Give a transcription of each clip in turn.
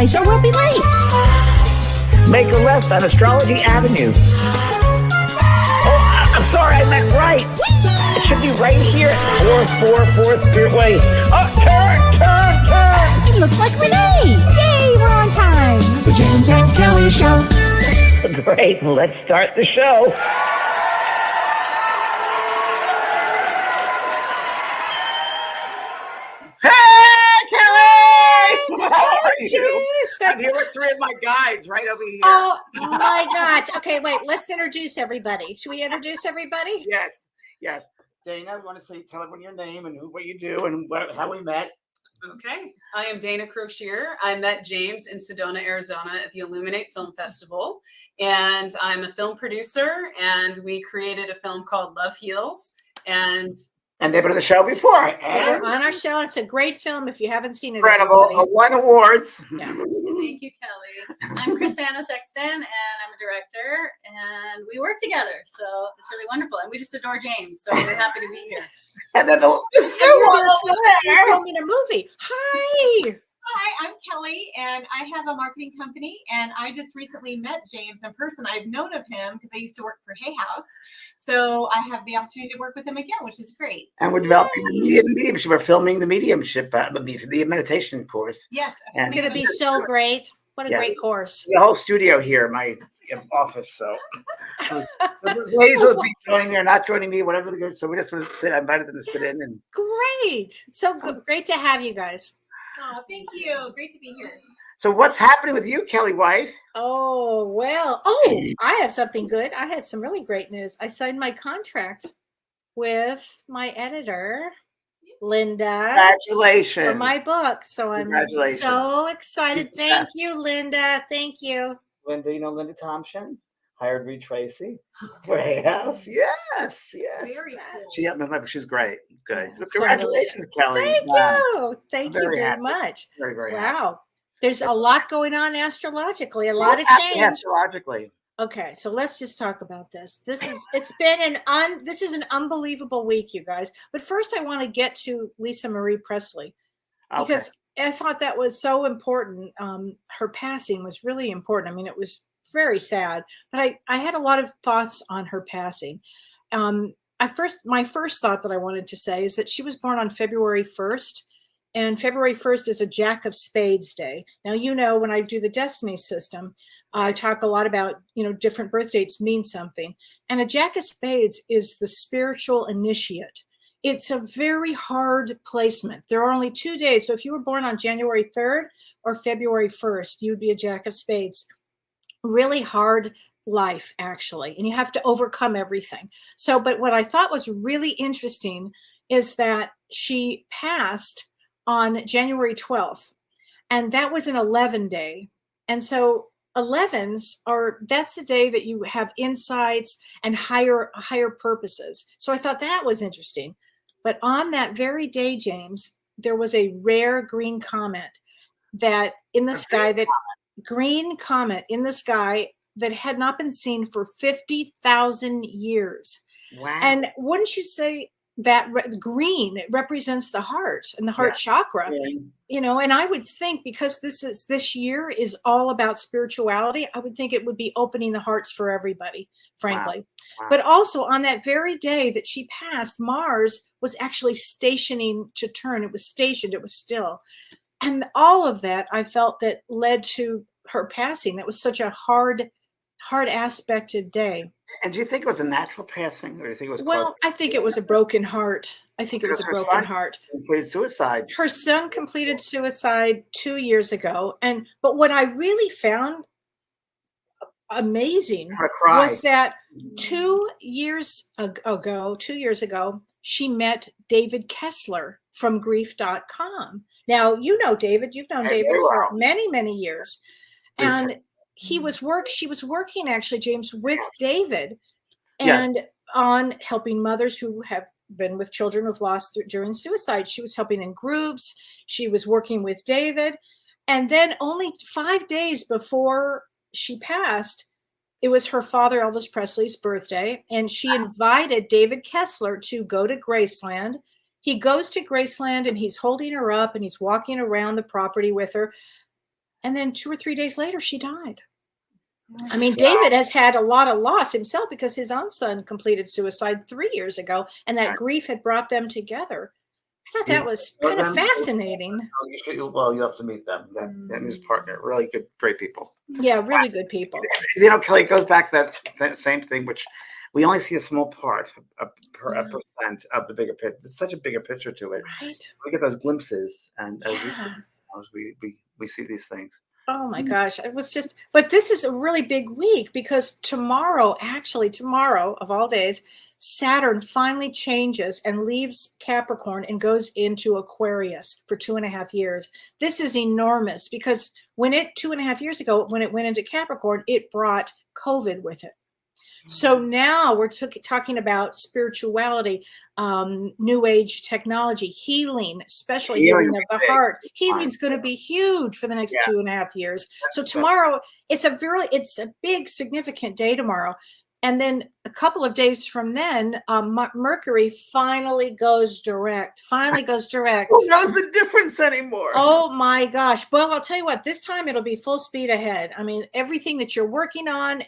families or we'll be late. Make a left on Astrology Avenue. Oh, I'm sorry, I meant right. It should be right here at 444 Spirit Way. Oh, turn! It looks like Renee. Yay, we're on time. The James and Kellee Show. Great, let's start the show. Hey, Kellee! How are you? Jeez. I'm here with three of my guides right over here. Oh my gosh. Okay, wait, let's introduce everybody. Should we introduce everybody? Yes. Dana, you want to tell everyone your name and what you do and how we met? Okay. I am Dana Crochier. I met James in Sedona, Arizona at the Illuminate Film Festival. And I'm a film producer, and we created a film called Love Heals. And they've been on the show before. Yes, on our show. It's a great film if you haven't seen it. Incredible. Won awards. Yeah. Thank you, Kellee. I'm Chrisanna Sexton, and I'm a director, and we work together. So it's really wonderful. And we just adore James. So we're happy to be here. And then this new one over You're there. filming a movie. Hi. Hi, I'm Kellee, and I have a marketing company, and I just recently met James in person. I've known of him because I used to work for Hay House, so I have the opportunity to work with him again, which is great. And we're developing the mediumship. We're filming the mediumship, the meditation course. Yes. And It's going to be so great. What a great course. The whole studio here, my office. So the ladies will be joining me or not joining me, whatever they're going. So we just want to sit. I invited them to sit in. And Great. So great to have you guys. Oh, thank you. Great to be here. so what's happening with you, Kellee White? Oh, well. Oh, I have something good. I had some really great news. I signed my contract with my editor, Linda, Congratulations. for my book. So I'm Congratulations. so excited. She's the Thank best. you, Linda. Thank you. Linda, you know Linda Thompson? Hired Reed Tracy for Hay House. Yes. Very cool. She helped me. She's great. Good. Yeah, So congratulations, Kellee. Thank Wow. you. Thank you very very happy. much. Very, very happy. Wow. There's a lot going on astrologically, a lot of What's happening change. astrologically? Okay, so let's just talk about this. It's been this is an unbelievable week, you guys. But first I want to get to Lisa Marie Presley because I thought that was so important. Her passing was really important. I mean, it was very sad, but I had a lot of thoughts on her passing. My first thought that I wanted to say is that she was born on February 1st. And February 1st is a Jack of Spades day. Now, when I do the Destiny system, I talk a lot about, different birth dates mean something. And a Jack of Spades is the spiritual initiate. It's a very hard placement. There are only 2 days. So if you were born on January 3rd or February 1st, you'd be a Jack of Spades. Really hard life, actually. And you have to overcome everything. But what I thought was really interesting is that she passed on January 12th, and that was an 11 day. And so 11s that's the day that you have insights and higher purposes. So I thought that was interesting. But on that very day, James, there was a rare green comet that in the sky, green comet in the sky that had not been seen for 50,000 years. Wow. And wouldn't you say that green, it represents the heart and the heart chakra, and I would think because this year is all about spirituality, I would think it would be opening the hearts for everybody, frankly. Wow. But also on that very day that she passed, Mars was actually stationing to turn. It was stationed, it was still. And all of that, I felt that led to her passing. That was such a hard aspected day. And do you think it was a natural passing, or do you think it was? Well, I think it was a broken heart. I think it was a broken heart. Completed suicide. Her son completed suicide 2 years ago, but what I really found amazing was that 2 years ago, she met David Kessler from grief.com. Now, David, you've known David for many, many years. And she was working actually, James, with David and on helping mothers who have been with children who've lost during suicide. She was helping in groups. She was working with David. And then only 5 days before she passed, it was her father, Elvis Presley's birthday. And she invited David Kessler to go to Graceland. He goes to Graceland and he's holding her up and he's walking around the property with her. And then 2 or 3 days later, she died. I mean, David has had a lot of loss himself because his own son completed suicide 3 years ago, and that grief had brought them together. I thought that was kind of fascinating. Well, you have to meet them. That and his partner, really good, great people. Yeah, really good people. You know, Kellee, it goes back to that same thing, which we only see a small part, a percent of the bigger picture. There's such a bigger picture to it. Right. We get those glimpses, and as we see these things. Oh my gosh. It was just, but this is a really big week because tomorrow of all days, Saturn finally changes and leaves Capricorn and goes into Aquarius for 2.5 years. This is enormous because when 2.5 years ago, when it went into Capricorn, it brought COVID with it. So now we're talking about spirituality, new age technology, healing, especially healing of the heart. Healing's going to be huge for the next 2.5 years. So tomorrow, it's a big, significant day tomorrow. And then a couple of days from then, Mercury finally goes direct. Who knows the difference anymore? Oh my gosh. Well, I'll tell you what, this time it'll be full speed ahead. I mean, everything that you're working on,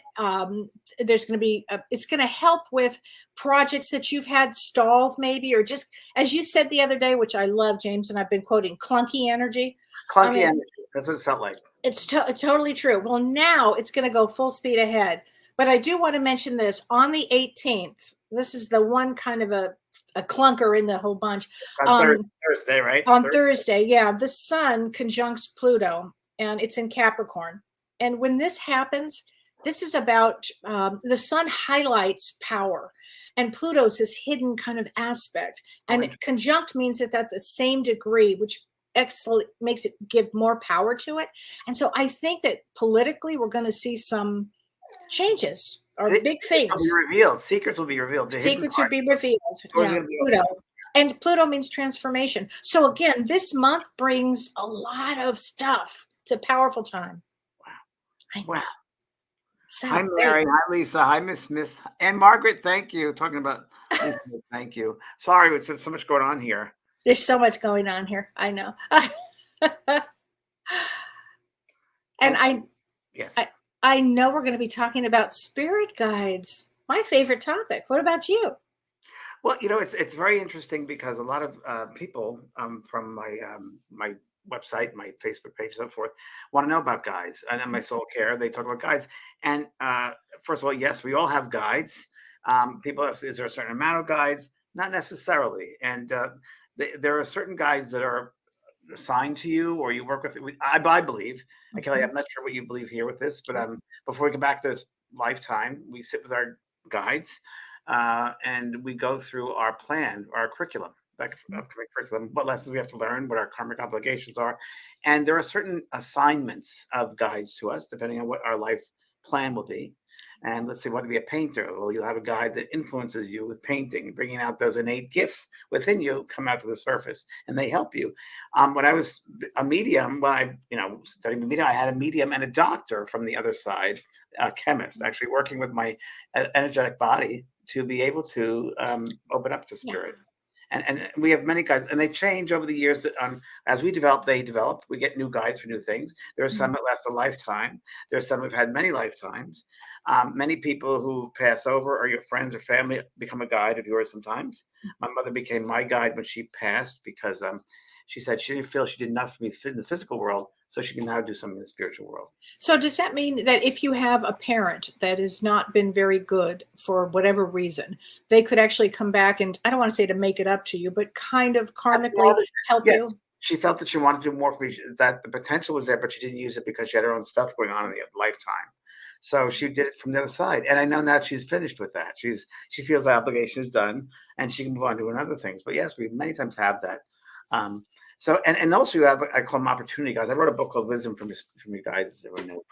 there's going to be, it's going to help with projects that you've had stalled maybe, or just, as you said the other day, which I love, James, and I've been quoting, clunky energy. Energy. That's what it felt like. It's totally true. Well, now it's going to go full speed ahead. But I do want to mention this on the 18th. This is the one kind of a clunker in the whole bunch. Thursday, right? On Thursday, yeah. The sun conjuncts Pluto, and it's in Capricorn. And when this happens, this is about the sun highlights power, and Pluto's this hidden kind of aspect. And conjunct means that that's the same degree, which makes it give more power to it. And so I think that politically, we're going to see some changes or big things. Secrets will be revealed. Secrets will be revealed. Yeah, Pluto. And Pluto means transformation. So again, this month brings a lot of stuff. It's a powerful time. Wow. So, hi, Mary. Hi, Lisa. Hi, Miss. And Margaret, thank you. Talking about Lisa, thank you. Sorry, there's so much going on here. There's so much going on here. I know. And I know we're going to be talking about spirit guides. My favorite topic. What about you? Well, you know, it's very interesting because a lot of people from my website, my Facebook page, and so forth, want to know about guides. And in my soul care, they talk about guides. And first of all, yes, we all have guides. People ask, is there a certain amount of guides? Not necessarily. And there are certain guides that are assigned to you, or you work with. I believe. Kellee, I'm not sure what you believe here with this, but before we come back to this lifetime, we sit with our guides and we go through our plan, our curriculum, upcoming curriculum, what lessons we have to learn, what our karmic obligations are, and there are certain assignments of guides to us depending on what our life plan will be. And let's say, want to be a painter? Well, you'll have a guide that influences you with painting and bringing out those innate gifts within you come out to the surface, and they help you. When I was a medium, when I studied the medium, I had a medium and a doctor from the other side, a chemist, actually working with my energetic body to be able to open up to spirit. And we have many guides, and they change over the years. As we develop, they develop. We get new guides for new things. There are some that last a lifetime. There's some who've had many lifetimes. Many people who pass over, or your friends or family, become a guide of yours sometimes. My mother became my guide when she passed because she said she didn't feel she did enough for me in the physical world, so she can now do something in the spiritual world. So does that mean that if you have a parent that has not been very good for whatever reason, they could actually come back and, I don't want to say to make it up to you, but kind of karmically help you? She felt that she wanted to do more for me, that the potential was there, but she didn't use it because she had her own stuff going on in the lifetime. So she did it from the other side. And I know now she's finished with that. She feels the obligation is done and she can move on to other things. But yes, we many times have that. So and also you have, I call them opportunity guides. I wrote a book called Wisdom from You Guys. Everyone knows.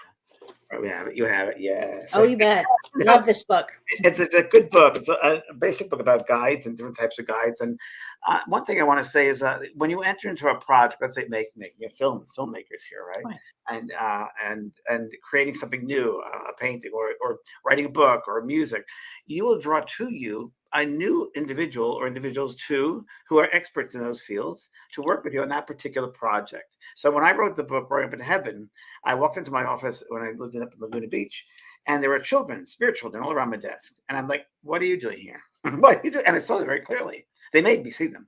We have it. You have it. Yes. Oh, you bet. Love this book. It's a good book. It's a basic book about guides and different types of guides. And one thing I want to say is when you enter into a project, let's say making a film, filmmakers here, right? And creating something new, a painting or writing a book or music, you will draw to you a new individual or individuals too who are experts in those fields to work with you on that particular project. So when I wrote the book Growing Up in Heaven, I walked into my office when I lived up in Laguna Beach, and there were children, spirit children, all around my desk. And I'm like, what are you doing here? What are you doing? And I saw them very clearly. They made me see them.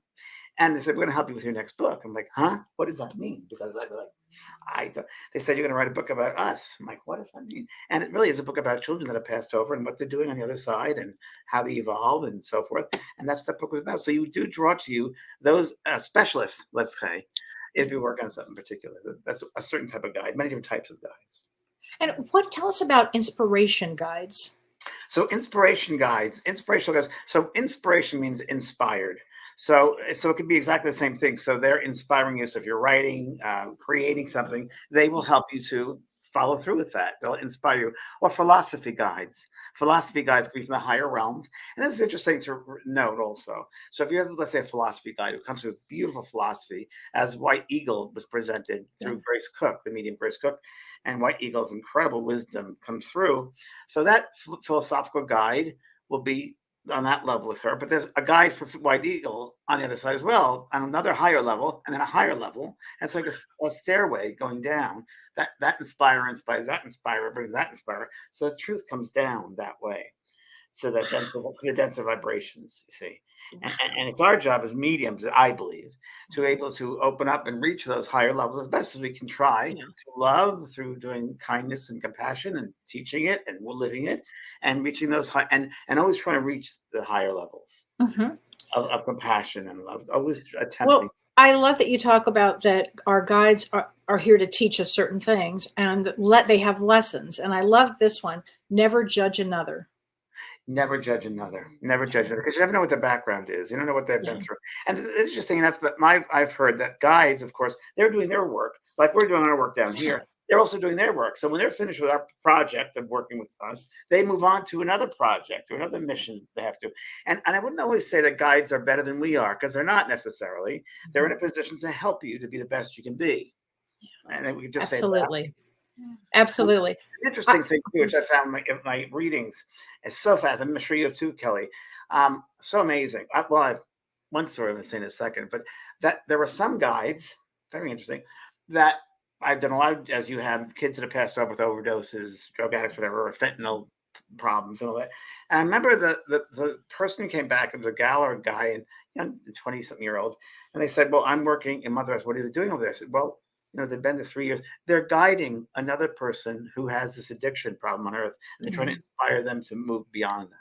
And they said, we're going to help you with your next book. I'm like, huh? What does that mean? Because they said, you're going to write a book about us. I'm like, what does that mean? And it really is a book about children that have passed over and what they're doing on the other side and how they evolve and so forth. And that's what that book was about. So you do draw to you those specialists, let's say, if you work on something particular. That's a certain type of guide, many different types of guides. And tell us about inspiration guides. So inspirational guides. So inspiration means inspired. So it could be exactly the same thing. So they're inspiring you. So if you're writing, creating something, they will help you to follow through with that. They'll inspire you. Or philosophy guides. Philosophy guides come from the higher realms. And this is interesting to note also. So if you have, let's say, a philosophy guide who comes with beautiful philosophy, as White Eagle was presented through Grace Cook, the medium Grace Cook, and White Eagle's incredible wisdom comes through. So that philosophical guide will be on that level with her, but there's a guide for White Eagle on the other side as well, on another higher level, and then a higher level. And it's like a stairway going down. That inspires that inspirer, brings that inspirer. So the truth comes down that way. So that the denser vibrations, you see. And it's our job as mediums, I believe, to be able to open up and reach those higher levels as best as we can try to love through doing kindness and compassion and teaching it and living it and reaching those high and always trying to reach the higher levels of compassion and love. Always attempting. Well, I love that you talk about that our guides are here to teach us certain things and they have lessons. And I love this one, never judge another. Never judge another. Never judge another, because you never know what their background is. You don't know what they've been through. And it's interesting enough that I've heard that guides, of course, they're doing their work like we're doing our work down here. They're also doing their work. So when they're finished with our project of working with us, they move on to another project or another mission they have to. And I wouldn't always say that guides are better than we are, because they're not necessarily. They're in a position to help you to be the best you can be. And we could just say that. Absolutely. An interesting thing too, which I found in my readings, is so fast. I'm sure you have too, Kellee. So amazing. I have one story I'm going to say in a second, but that there were some guides, very interesting, that I've done a lot of, as you have, kids that have passed over with overdoses, drug addicts, whatever, or fentanyl problems and all that. And I remember the person who came back, it was a gal or a guy, and 20-something-year-old, and they said, well, I'm working in Mother Earth. What are they doing over there? I said, well, they've been there 3 years. They're guiding another person who has this addiction problem on Earth, and they're trying to inspire them to move beyond that.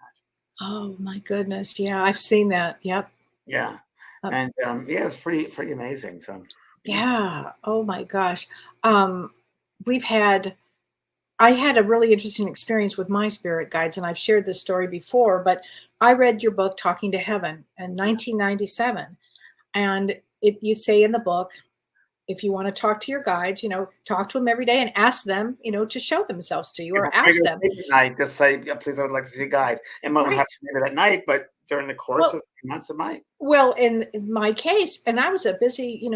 Oh my goodness! Yeah, I've seen that. Yep. Yeah, and it's pretty amazing. So yeah. Oh my gosh. I had a really interesting experience with my spirit guides, and I've shared this story before. But I read your book, Talking to Heaven, in 1997, and you say in the book, if you want to talk to your guides, talk to them every day and ask them, to show themselves to you or ask them. Night, just say, please, I would like to see a guide. It might not have to be that night, but during the course of months, it might. Well, in my case, and I was a busy,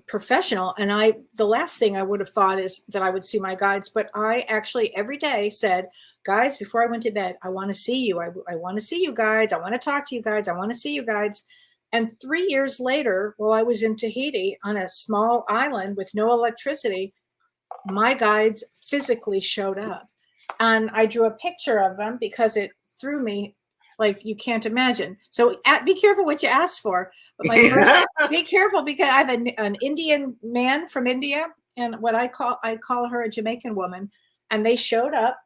professional, and the last thing I would have thought is that I would see my guides, but I actually every day said, guides, before I went to bed, I want to see you. I want to see you, guides. I want to talk to you, guides. I want to see you, guides. And 3 years later, while I was in Tahiti on a small island with no electricity, my guides physically showed up. And I drew a picture of them because it threw me like you can't imagine. So be careful what you ask for. But my first, be careful, because I have an Indian man from India, and what I call her a Jamaican woman, and they showed up.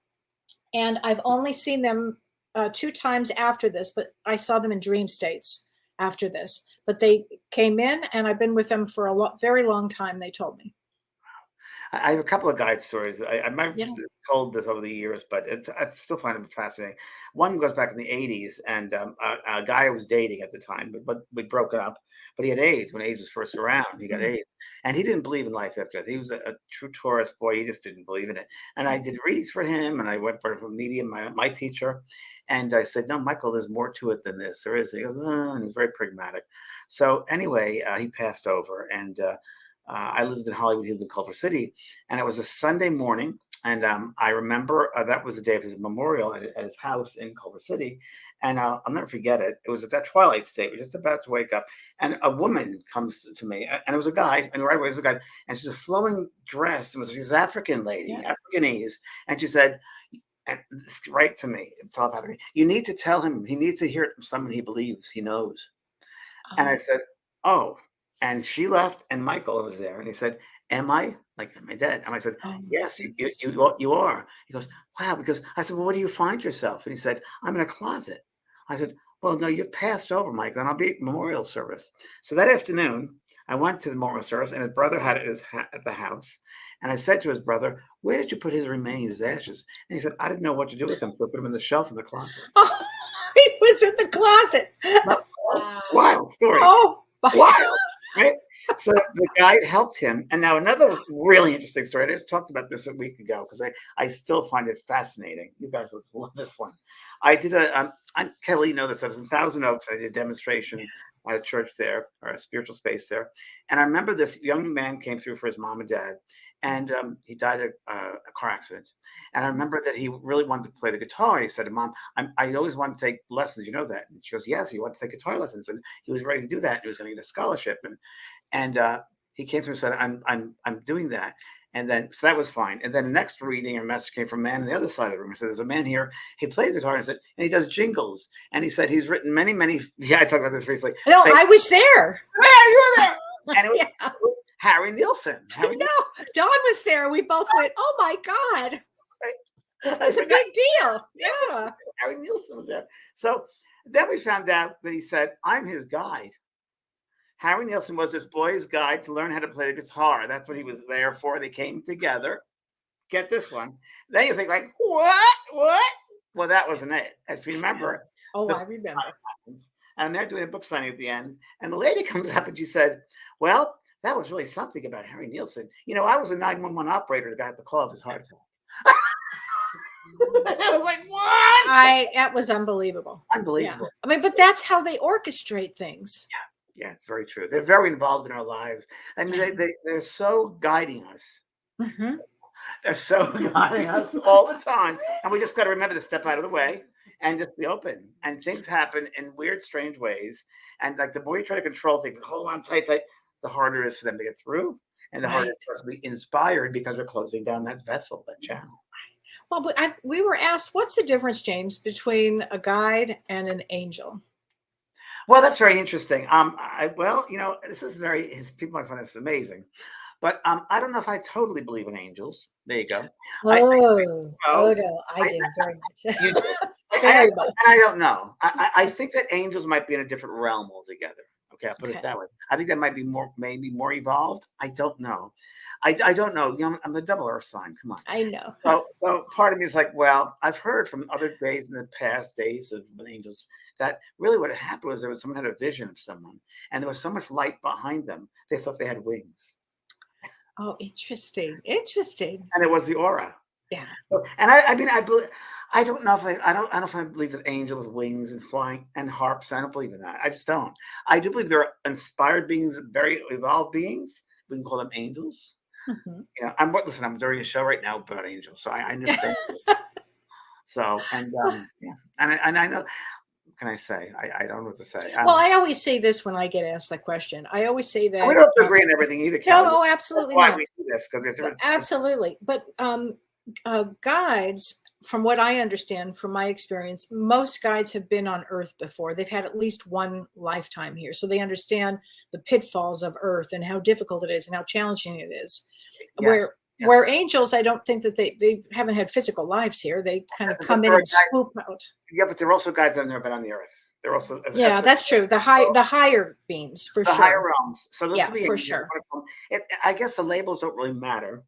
And I've only seen them 2 times after this, but I saw them in dream states after this, but they came in, and I've been with them for a very long time. They told me. I have a couple of guide stories. I might have told this over the years, but I still find them fascinating. One goes back in the 80s, and a guy I was dating at the time, but we'd broken up, but he had AIDS when AIDS was first around. He got AIDS, and he didn't believe in life after that. He was a true Taurus boy. He just didn't believe in it. And I did readings for him, and I went for a medium, my teacher, and I said, no, Michael, there's more to it than this. There is. He goes, and he was very pragmatic. So anyway, he passed over, and I lived in Hollywood. He lived in Culver City, and it was a Sunday morning. And I remember that was the day of his memorial at his house in Culver City. And I'll never forget it. It was at that twilight state. We're just about to wake up. And a woman comes to me, and it was a guy, and right away it was a guy. And she's a flowing dress. It was this African lady, Africanese. And she said, and this right to me, telepathically, you need to tell him, he needs to hear it from someone he believes, he knows. And I said, oh. And she left, and Michael was there, and he said, am I dead? And I said, yes, you are. He goes, wow, because I said, well, where do you find yourself? And he said, I'm in a closet. I said, well, no, you've passed over, Michael, and I'll be at memorial service. So that afternoon, I went to the memorial service, and his brother had it at the house. And I said to his brother, where did you put his remains, his ashes? And he said, I didn't know what to do with them, so I put them in the shelf in the closet. Oh, he was in the closet. Wild story. Oh, wild. Right? So the guide helped him. And now another really interesting story. I just talked about this a week ago because I still find it fascinating. You guys will love this one. I did Kellee, you know this. I was in Thousand Oaks. I did a demonstration at a church there, or a spiritual space there. And I remember this young man came through for his mom and dad, and he died of a car accident. And I remember that he really wanted to play the guitar. He said to Mom, I always wanted to take lessons. You know that? And she goes, yes, he wanted to take guitar lessons. And he was ready to do that. He was going to get a scholarship. And he came through and said, I'm doing that. And then, so that was fine. And then the next reading or message came from a man on the other side of the room. He said, there's a man here. He plays guitar and he does jingles. And he said, he's written many, I talked about this recently. No, I was there. Yeah, you were there. And it was Harry Nilsson. No, Dawn was there. We both went, oh my God. It's a big deal. Yeah. Harry Nilsson was there. So then we found out that he said, I'm his guide. Harry Nilsson was this boy's guide to learn how to play the guitar. That's what he was there for. They came together. Get this one. Then you think like, what? Well, that wasn't it. If you remember. Oh, I remember. And they're doing a book signing at the end. And the lady comes up and she said, well, that was really something about Harry Nilsson. You know, I was a 911 operator that got the call of his heart attack. I was like, what? That was unbelievable. Unbelievable. Yeah. I mean, but that's how they orchestrate things. Yeah, it's very true. They're very involved in our lives. I mean, they're so guiding us. Mm-hmm. They're so guiding us all the time. And we just got to remember to step out of the way and just be open. And things happen in weird, strange ways. And like the more you try to control things and hold on tight, the harder it is for them to get through. And the harder it is to be inspired because we're closing down that vessel, that channel. Well, but we were asked, what's the difference, James, between a guide and an angel? Well, that's very interesting. This is people might find this amazing, but I don't know if I totally believe in angels. There you go. I do very much. You do. Very much. I don't know. I think that angels might be in a different realm altogether. Okay, I'll put it that way. I think that might be maybe more evolved. I don't know. I don't know. You know, I'm a double earth sign. Come on. I know. So part of me is like, well, I've heard from other days in the past days of angels that really what had happened was someone had a vision of someone, and there was so much light behind them, they thought they had wings. Oh, interesting. And it was the aura. Yeah. And I believe. I don't know if I believe that angels with wings and flying and harps. I don't believe in that. I just don't. I do believe they're inspired beings, very evolved beings. We can call them angels. Mm-hmm. You know, I'm doing a show right now about angels, so I understand. And I know. What can I say? I don't know what to say. Well, I always say this when I get asked that question. I always say that we don't have to agree on everything either. Kellee. No, absolutely That's why not. we do this, because we have to. Absolutely, but guides, from what I understand, from my experience, most guides have been on Earth before. They've had at least one lifetime here, so they understand the pitfalls of Earth and how difficult it is and how challenging it is. Yes. Where angels, I don't think that they haven't had physical lives here. They kind of come in and swoop out. Yeah, but they're also guides that have never been on the Earth. They're also that's true. The higher beings, for sure. The higher realms. So those for sure. I guess the labels don't really matter,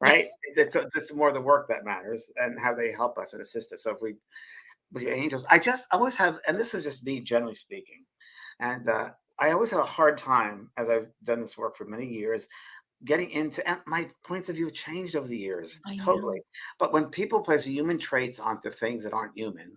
right? It's more the work that matters and how they help us and assist us. So if with your angels, I always have, and this is just me generally speaking, and I always have a hard time, as I've done this work for many years, getting into, and my points of view have changed over the years, I know. totally. But when people place human traits onto things that aren't human,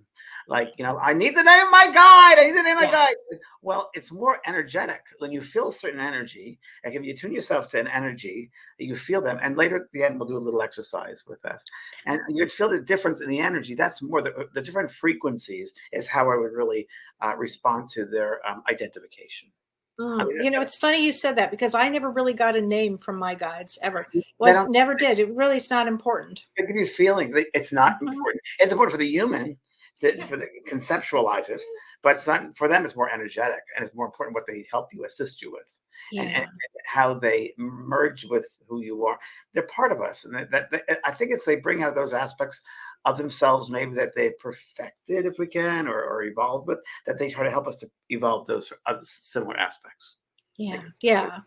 like, I need the name of my guide. I need the name of my guide. Well, it's more energetic. When you feel a certain energy, like if you tune yourself to an energy, you feel them. And later at the end, we'll do a little exercise with us. And you'd feel the difference in the energy. That's more the different frequencies is how I would really respond to their identification. I mean, It's funny you said that because I never really got a name from my guides ever. they Never did. It really is not important. give you feelings. It's not important. It's important for the human for the conceptualize it, but it's not for them. It's more energetic, and it's more important what they help you, assist you with, and how they merge with who you are. They're part of us, and that I think they bring out those aspects of themselves, maybe that they've perfected, if we can, or evolved with, that they try to help us to evolve those other similar aspects. Yeah.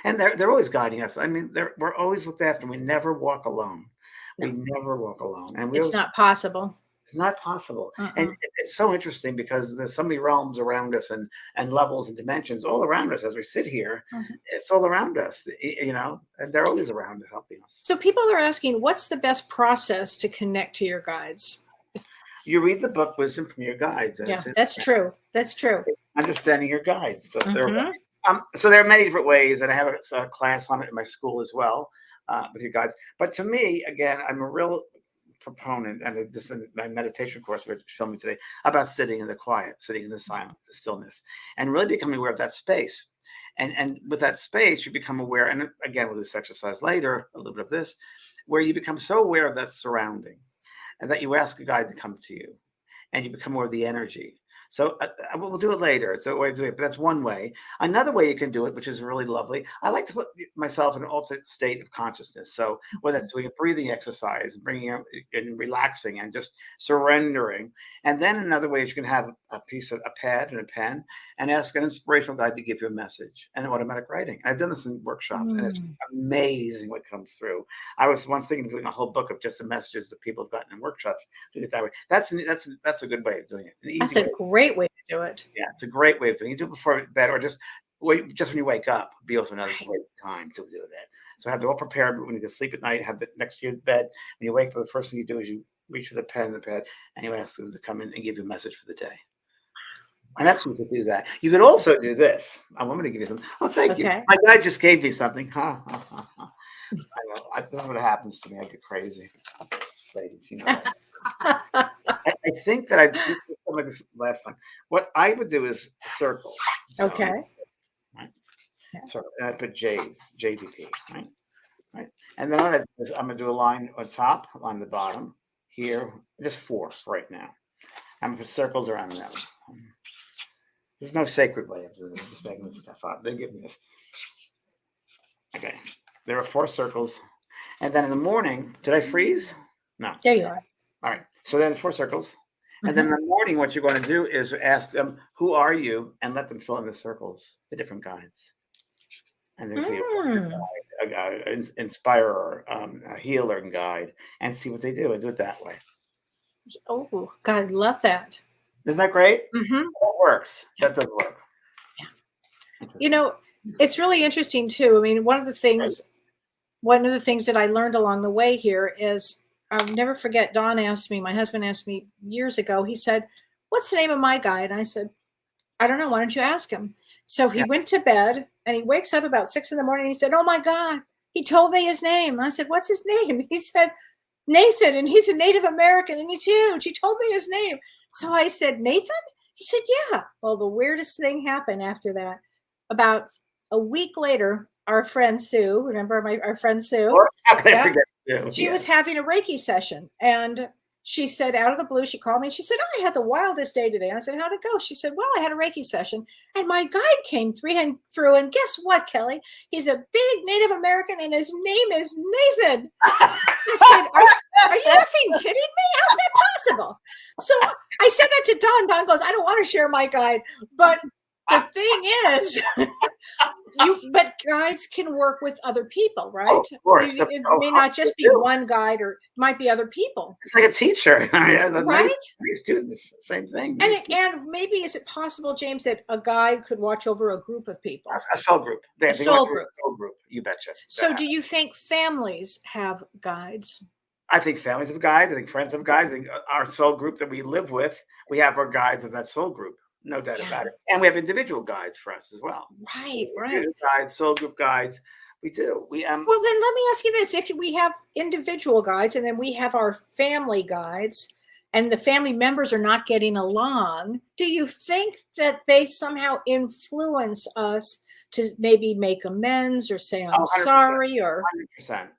And they're always guiding us. I mean, we're always looked after. We never walk alone. No. We never walk alone, and It's not possible. It's not possible. And it's so interesting because there's so many realms around us and levels and dimensions all around us as we sit here. It's all around us, and they're always around helping us. So people are asking, what's the best process to connect to your guides? You read the book Wisdom from Your Guides. Yeah, that's true. That's true. Understanding your guides. So, so there are many different ways, and I have a class on it in my school as well with your guides. But to me, again, I'm a real proponent, and this is my meditation course we're filming today, about sitting in the quiet, sitting in the silence, the stillness, and really becoming aware of that space. And with that space, you become aware, and again, with this exercise later, a little bit of this, where you become so aware of that surrounding, and that you ask a guide to come to you, and you become aware of the energy. So we'll do it later. It's a way of doing it, but that's one way. Another way you can do it, which is really lovely, I like to put myself in an alternate state of consciousness. So whether it's doing a breathing exercise, bringing up and relaxing and just surrendering. And then another way is you can have a pad and a pen and ask an inspirational guide to give you a message and automatic writing. I've done this in workshops and it's amazing what comes through. I was once thinking of doing a whole book of just the messages that people have gotten in workshops. Do it that way. That's a good way of doing it. That's a great way to do it. Yeah, it's a great way of doing it. You do it before bed or just when you wake up, be also another great time to do that. So have it all prepared when you go to sleep at night, have it next to your bed. When you wake up, the first thing you do is you reach for the pen and the pad and you ask them to come in and give you a message for the day. And that's when you could do that. You could also do this. I'm going to give you something. Oh, thank you. My guy just gave me something. This is what happens to me. I get crazy. Ladies, you know. I think that I've done something like this last time. What I would do is circles. So, right? So I put JDP, right? And then I'm going to do a line on top, on the bottom, here, just 4 right now. I'm going to put circles around them. There's no sacred way of doing this. Just making this stuff up. They give me this. Okay. There are 4 circles. And then in the morning, did I freeze? No. There you are. All right. So then 4 circles. And then in the morning, what you're going to do is ask them, who are you? And let them fill in the circles, the different guides. And then see an inspirer, a healer and guide, and see what they do and do it that way. Oh, God, I love that. Isn't that great? That works. That does work. Yeah. You know, it's really interesting too. I mean, one of the things that I learned along the way here is, I'll never forget, my husband asked me years ago, he said, what's the name of my guide? And I said, I don't know. Why don't you ask him? So he went to bed and he wakes up about 6 in the morning. And he said, oh my God, he told me his name. And I said, what's his name? He said, Nathan. And he's a Native American and he's huge. He told me his name. So I said, Nathan? He said, yeah. Well, the weirdest thing happened after that. About a week later, our friend Sue, remember our friend Sue? How can I forget Sue? She was having a Reiki session. And she said, out of the blue, she called me and she said, oh, I had the wildest day today. I said, how'd it go? She said, well, I had a Reiki session and my guide came through. And guess what, Kelly? He's a big Native American and his name is Nathan. I said, are you effing kidding me? How's that possible? So I said that to Don. Don goes, I don't want to share my guide, but the thing is, but guides can work with other people, right? Oh, of course. It may not just be one guide, or it might be other people. It's like a teacher, right? Many students, same thing. And maybe is it possible, James, that a guide could watch over a group of people? A soul group. A soul group. Soul group. You betcha. So, do you think families have guides? I think families have guides. I think friends have guides. I think our soul group that we live with, we have our guides of that soul group. No doubt about it. And we have individual guides for us as well. Right. Guides, soul group guides. We do. Well, then let me ask you this: if we have individual guides and then we have our family guides, and the family members are not getting along, do you think that they somehow influence us to maybe make amends or say I'm sorry? Or 100%.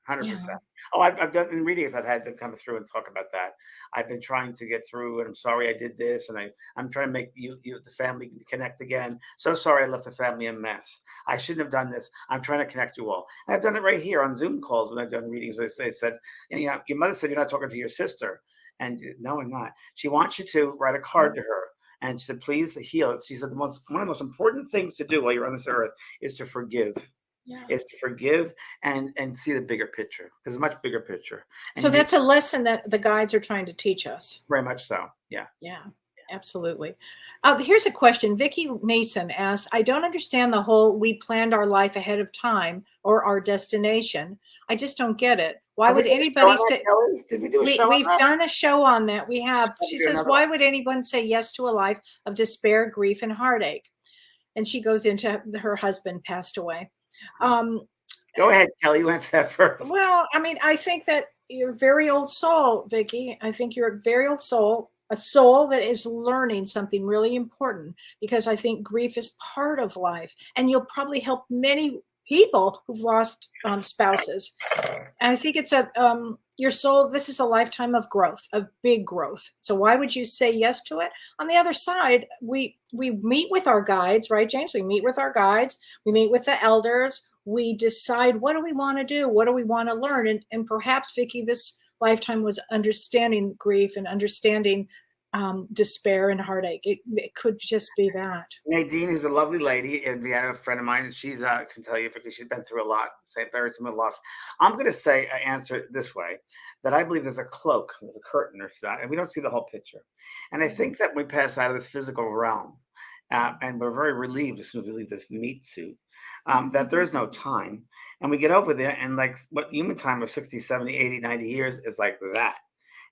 Oh, I've done in readings. I've had them come through and talk about that. I've been trying to get through, and I'm sorry I did this, and I'm trying to make you the family connect again. So sorry I left the family a mess. I shouldn't have done this. I'm trying to connect you all. And I've done it right here on Zoom calls when I've done readings where they said, you know, your mother said you're not talking to your sister, and no, I'm not. She wants you to write a card to her. And she said, please heal it. She said, one of the most important things to do while you're on this earth is to forgive. Is to forgive and see the bigger picture, because it's a much bigger picture. And so that's a lesson that the guides are trying to teach us. Very much so. Yeah. Absolutely. Here's a question. Vicki Nason asks, I don't understand the whole we planned our life ahead of time or our destination. I just don't get it. Why would anybody say we've done a show on that? We have. She says, why would anyone say yes to a life of despair, grief, and heartache? And she goes into her husband passed away. Go ahead, Kelly. You answer that first. Well, I mean, I think that you're a very old soul, Vicki. I think you're a very old soul, a soul that is learning something really important, because I think grief is part of life, and you'll probably help many people who've lost spouses. And I think it's your soul. This is a lifetime of growth, of big growth. So why would you say yes to it? On the other side, we meet with our guides, right, James? We meet with our guides. We meet with the elders. We decide, what do we want to do? What do we want to learn? And perhaps, Vicki, this lifetime was understanding grief and understanding despair and heartache. It could just be that. Nadine, who's a lovely lady in Vienna, a friend of mine, and she's can tell you because she's been through a lot, very similar loss. I'm going to answer it this way, that I believe there's a cloak with a curtain or something, and we don't see the whole picture. And I think that we pass out of this physical realm, and we're very relieved as soon as we leave this meat suit, that there is no time. And we get over there, and like what human time of 60, 70, 80, 90 years is like that.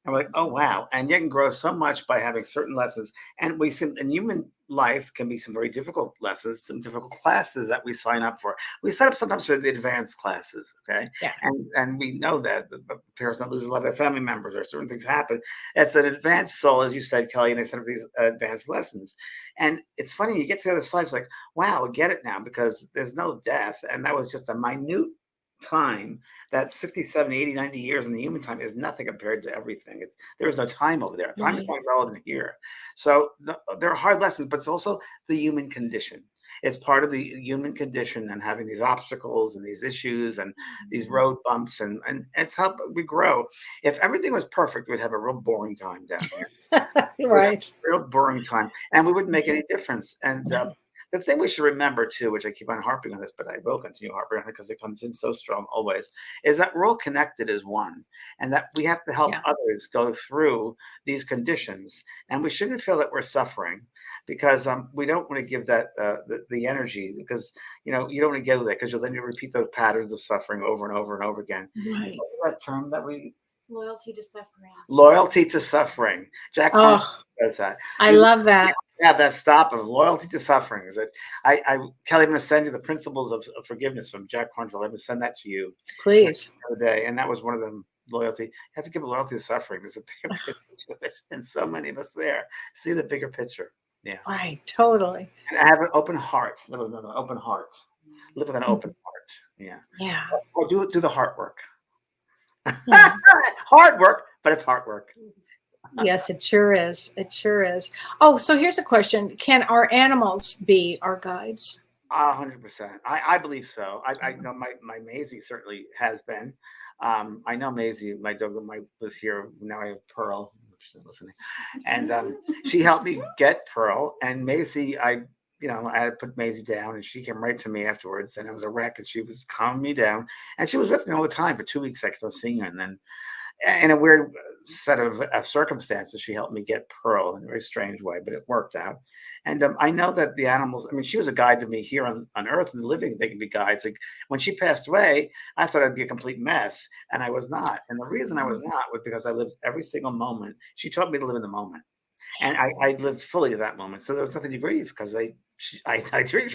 And we're like, oh, wow. And you can grow so much by having certain lessons. And we see in human life can be some very difficult lessons, some difficult classes that we sign up for. We sign up sometimes for the advanced classes, okay? Yeah. And we know that the parents don't lose a lot of their family members or certain things happen. It's an advanced soul, as you said, Kelly, and they set up these advanced lessons. And it's funny, you get to the other side, it's like, wow, I get it now, because there's no death. And that was just a minute time. That 60, 70, 80, 90 years in the human time is nothing compared to everything. There is no time over there. Time is not relevant here. So there are hard lessons, but it's also the human condition. It's part of the human condition, and having these obstacles and these issues and these road bumps, and it's how we grow. If everything was perfect, we'd have a real boring time down here. Right. Real boring time. And we wouldn't make any difference. And the thing we should remember too, which I keep on harping on this, but I will continue harping on it because it comes in so strong always, is that we're all connected as one, and that we have to help others go through these conditions. And we shouldn't feel that we're suffering, because we don't want to give that the energy, because you don't want to go there, because then you repeat those patterns of suffering over and over and over again. Right. What was that term that we? Loyalty to suffering. Loyalty to suffering. Jack does that. I love that. Have that stop of loyalty to suffering. Is that Kelly, I'm going to send you the principles of forgiveness from Jack Cornfield. I'm going to send that to you, please, the other day, and that was one of them. Loyalty. You have to give loyalty to suffering. There's a bigger picture to it, and so many of us there see the bigger picture. Yeah, right, totally. And I have an open heart. There was another open heart. Live with an open heart. Yeah. Or do the heart work. Yeah. Hard work, but it's hard work. Yes, it sure is. It sure is. Oh, so here's a question. Can our animals be our guides? 100%. I believe so. I know my Maisie certainly has been. I know Maisie, my dog, was here. Now I have Pearl, which isn't listening. And she helped me get Pearl. And Maisie, I had put Maisie down, and she came right to me afterwards, and it was a wreck, and she was calming me down, and she was with me all the time for 2 weeks. I was seeing her, and then in a weird set of circumstances, she helped me get Pearl in a very strange way, but it worked out. And I know that the animals, I mean, she was a guide to me here on Earth, and living, they can be guides. Like when she passed away, I thought I'd be a complete mess, and I was not. And the reason I was not was because I lived every single moment. She taught me to live in the moment. And I lived fully to that moment. So there was nothing to grieve because I she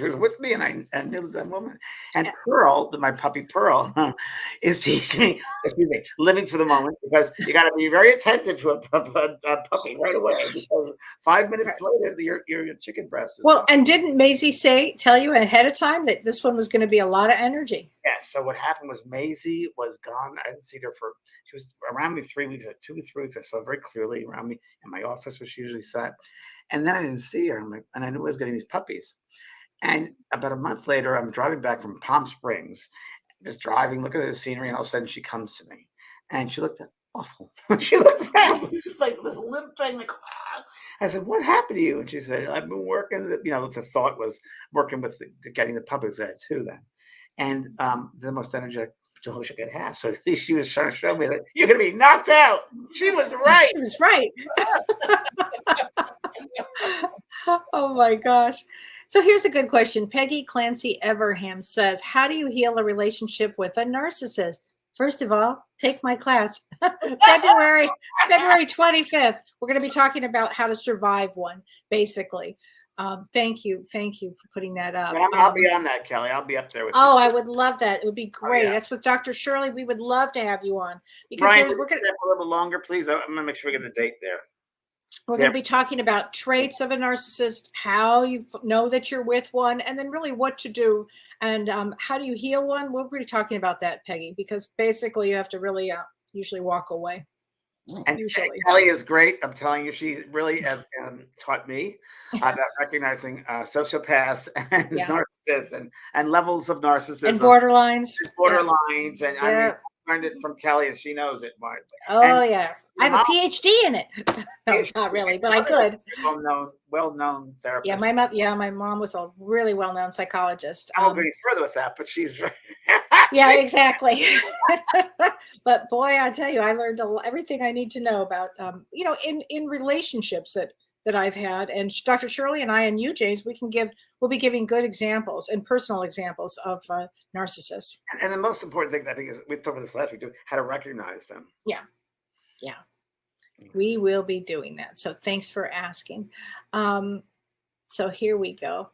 was with me, and I knew that moment. And Pearl, my puppy Pearl, is teaching me, excuse me, living for the moment, because you got to be very attentive to a puppy right away. Because 5 minutes later, your chicken breast is gone. And didn't Maisie tell you ahead of time that this one was going to be a lot of energy? Yes. So what happened was Maisie was gone. I didn't see her she was around me 3 weeks, 2 or 3 weeks. I saw her very clearly around me in my office where she usually sat. And then I didn't see her. And I knew I was getting these puppies. And about a month later, I'm driving back from Palm Springs, just driving, looking at the scenery, and all of a sudden she comes to me. And she looked awful. She looked at me, just like this limping, like, wow. I said, "What happened to you?" And she said, "I've been working." The thought was working with getting the puppies there too then. And the most energetic Jehovah she could have. So at least she was trying to show me that you're going to be knocked out. She was right. She was right. Oh my gosh. So here's a good question. Peggy Clancy Everham says, how do you heal a relationship with a narcissist? First of all, take my class. February 25th. We're going to be talking about how to survive one, basically. Thank you for putting that up. I'll be on that, Kelly. I'll be up there with you. I would love that. It would be great. That's with Dr. Shirley. We would love to have you on, because Brian, we're going to a little longer, please. I'm going to make sure we get the date there. We're going to be talking about traits of a narcissist, how you know that you're with one, and then really what to do, and how do you heal one. We'll be talking about that, Peggy, because basically you have to really usually walk away. And Kelly is great. I'm telling you, she really has taught me about recognizing sociopaths and narcissists and levels of narcissism and borderlines. And I mean, I learned it from Kelly, and she knows it. I have a PhD in it. No, not really, but I could. Well-known therapist. My mom was a really well-known psychologist. I won't go any further with that, but she's very yeah, exactly. But boy, I tell you, I learned everything I need to know about, in relationships that I've had. And Dr. Shirley and I and you, James, we'll be giving good examples and personal examples of narcissists. And the most important thing, I think, is we talked about this last week too, how to recognize them. Yeah. We will be doing that. So thanks for asking. So here we go.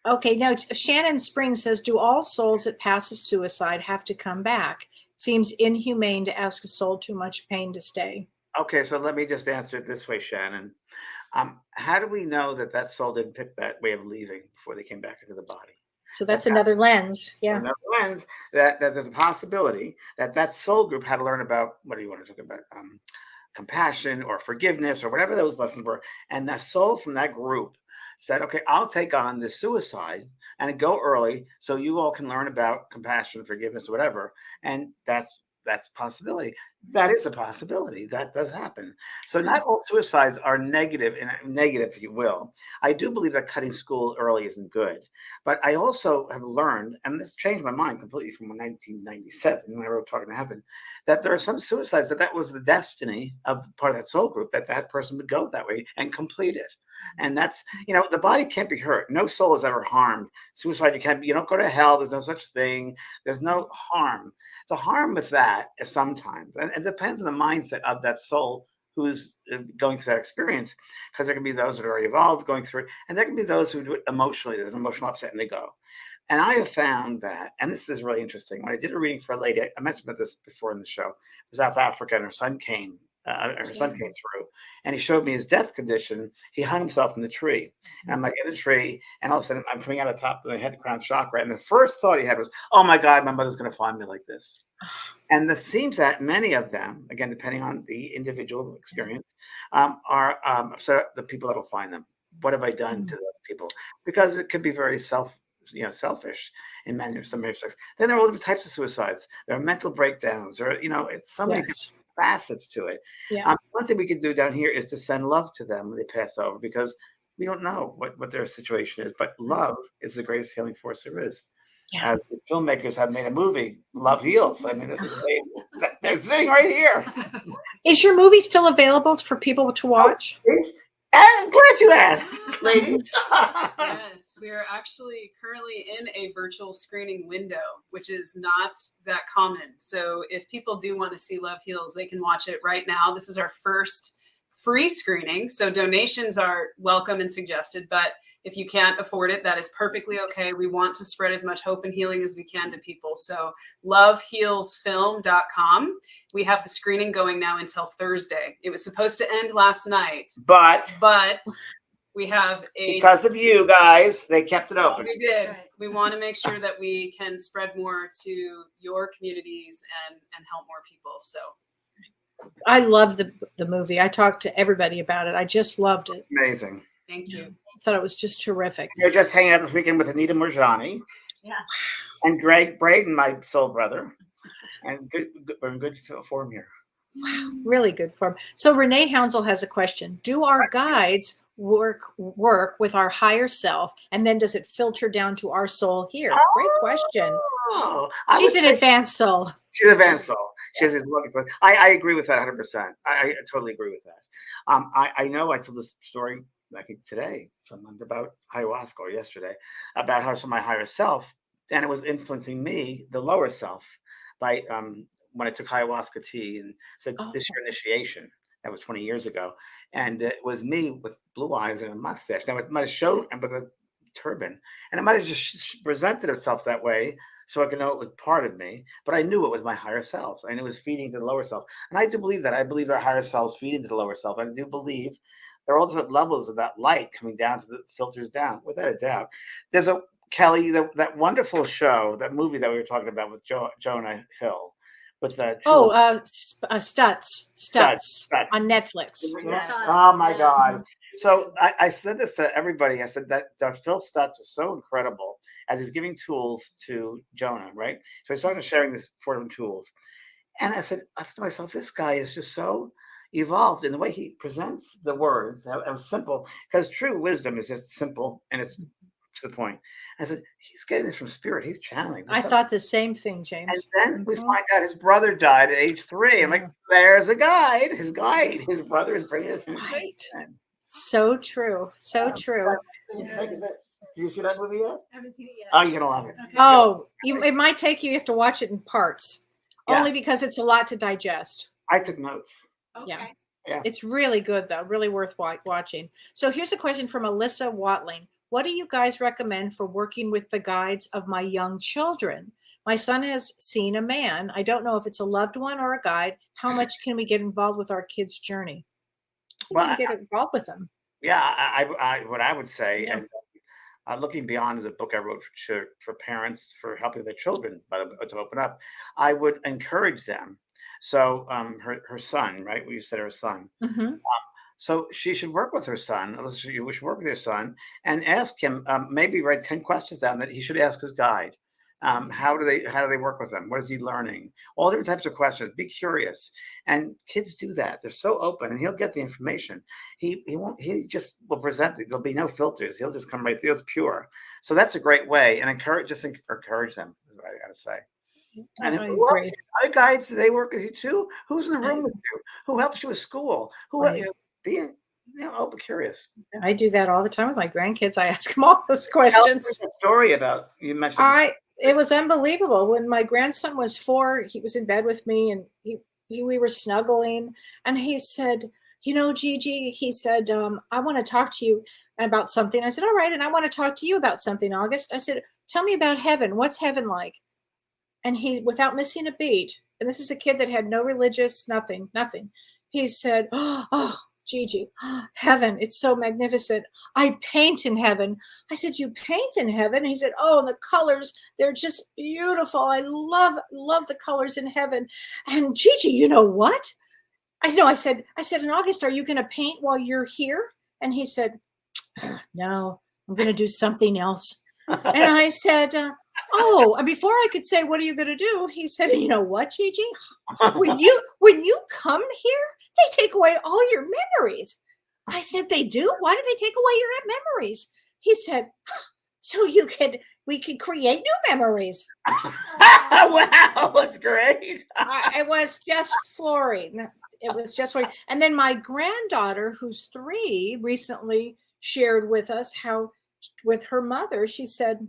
Okay, now Shannon Springs says, do all souls at passive suicide have to come back? It seems inhumane to ask a soul too much pain to stay. Okay, so let me just answer it this way, Shannon. How do we know that soul didn't pick that way of leaving before they came back into the body? So that's another lens. Yeah. Another lens that there's a possibility that soul group had to learn about, what do you want to talk about? Compassion or forgiveness or whatever those lessons were. And the soul from that group said, okay, I'll take on the suicide and go early so you all can learn about compassion, forgiveness, or whatever. And that's a possibility. That is a possibility. That does happen. So not all suicides are negative, if you will. I do believe that cutting school early isn't good. But I also have learned, and this changed my mind completely from 1997 when I wrote Talking to Heaven, that there are some suicides that was the destiny of part of that soul group, that person would go that way and complete it. And that's, the body can't be hurt. No soul is ever harmed. Suicide, you don't go to hell. There's no such thing. There's no harm. The harm with that is sometimes, and it depends on the mindset of that soul who's going through that experience, because there can be those that are already evolved going through it, and there can be those who do it emotionally. There's an emotional upset and they go. And I have found that, and this is really interesting, when I did a reading for a lady, I mentioned about this before in the show, it was South Africa, and her son came through, and he showed me his death condition. He hung himself in the tree, and I'm like in a tree, and all of a sudden I'm coming out of the top of my head, the crown chakra, and the first thought he had was, "Oh my God, my mother's going to find me like this." And it seems that many of them, again, depending on the individual experience, are upset at the people that will find them. What have I done to those people? Because it could be very selfish in some respects. Then there are all different types of suicides. There are mental breakdowns, or it's so many facets to it. Yeah. One thing we could do down here is to send love to them when they pass over, because we don't know what their situation is, but love is the greatest healing force there is. Yeah. The filmmakers have made a movie, Love Heals. I mean, this is they're sitting right here. Is your movie still available for people to watch? I'm glad you asked, ladies. Yes, we are actually currently in a virtual screening window, which is not that common. So if people do want to see Love Heals, they can watch it right now. This is our first free screening, so donations are welcome and suggested, but if you can't afford it, that is perfectly okay. We want to spread as much hope and healing as we can to people. So lovehealsfilm.com. We have the screening going now until Thursday. It was supposed to end last night, but we have because of you guys, they kept it open. We did. We want to make sure that we can spread more to your communities and help more people. So I love the movie. I talked to everybody about it. I just loved it. Amazing. Thank you. I thought it was just terrific. You're just hanging out this weekend with Anita Murjani. Yeah. And Greg Braden, my soul brother. And we're in good form here. Wow, really good form. So Renee Hounsel has a question. Do our guides work with our higher self, and then does it filter down to our soul here? Great question. Oh, She's an advanced soul. She's an advanced soul. She has a lovely question. I agree with that 100%. I totally agree with that. I know I told this story, I think today, someone about ayahuasca or yesterday, about how my higher self, and it was influencing me, the lower self, by when I took ayahuasca tea and said, this is your initiation. That was 20 years ago. And it was me with blue eyes and a mustache. Now it might have shown, and with a turban, and it might have just presented itself that way so I could know it was part of me, but I knew it was my higher self, and it was feeding to the lower self. And I do believe that. I believe our higher selves feed into the lower self. I do believe there are all different levels of that light coming down to the filters down, without a doubt. There's a Kellee, that wonderful show, that movie that we were talking about with Jonah Hill, with the Stutz on Netflix. Yes. Oh my God! So I said this to everybody. I said that Phil Stutz was so incredible as he's giving tools to Jonah, right? So he's talking, sharing this for him tools, and I said to myself, this guy is just so evolved in the way he presents the words. That was simple, because true wisdom is just simple and it's to the point. I said, he's getting this from spirit. He's channeling. I thought the same thing, James. And then we find out his brother died at age 3. I'm like, there's a guide. His brother is bringing us information. So true. So true. Yes. Did you see that movie yet? I haven't seen it yet. Oh, you're gonna love it. Okay. Oh, it might take you. You have to watch it in parts, Yeah. only because it's a lot to digest. I took notes. Okay. Yeah. It's really good, though. Really worth watching. So here's a question from Alyssa Watling. What do you guys recommend for working with the guides of my young children? My son has seen a man. I don't know if it's a loved one or a guide. How much can we get involved with our kids' journey? Well, get involved with them. Yeah, I what I would say, and Looking Beyond is a book I wrote for parents for helping their children to open up. I would encourage them. So her son, right? We said her son. Mm-hmm. So she should work with her son. You should work with your son and ask him. Maybe write 10 questions down that he should ask his guide. How do they work with him? What is he learning? All different types of questions. Be curious. And kids do that. They're so open, and he'll get the information. He just will present it. There'll be no filters. He'll just come right through. It's pure. So that's a great way. And encourage them. Is what I gotta say. And other guides, they work with you too. Who's in the room with you? Who helps you with school? Being open, curious. I do that all the time with my grandkids. I ask them all those questions. Tell us a story about you mentioned. It was unbelievable. When my grandson was 4, he was in bed with me, and we were snuggling, and he said, Gigi, he said, I want to talk to you about something. I said, all right. And I want to talk to you about something, August. I said, tell me about heaven. What's heaven like? And he, without missing a beat, and this is a kid that had no religious, nothing. He said, oh, Gigi, heaven, it's so magnificent. I paint in heaven. I said, you paint in heaven? And he said, oh, the colors, they're just beautiful. I love the colors in heaven. And Gigi, you know what? I said, in August, are you going to paint while you're here? And he said, no, I'm going to do something else. And I said, before I could say, what are you going to do? He said, you know what, Gigi? When you come here, they take away all your memories. I said, they do? Why do they take away your memories? He said, so we could create new memories. Wow, that's great. It was just flooring. It was just flooring. And then my granddaughter, who's 3, recently shared with us how with her mother, she said,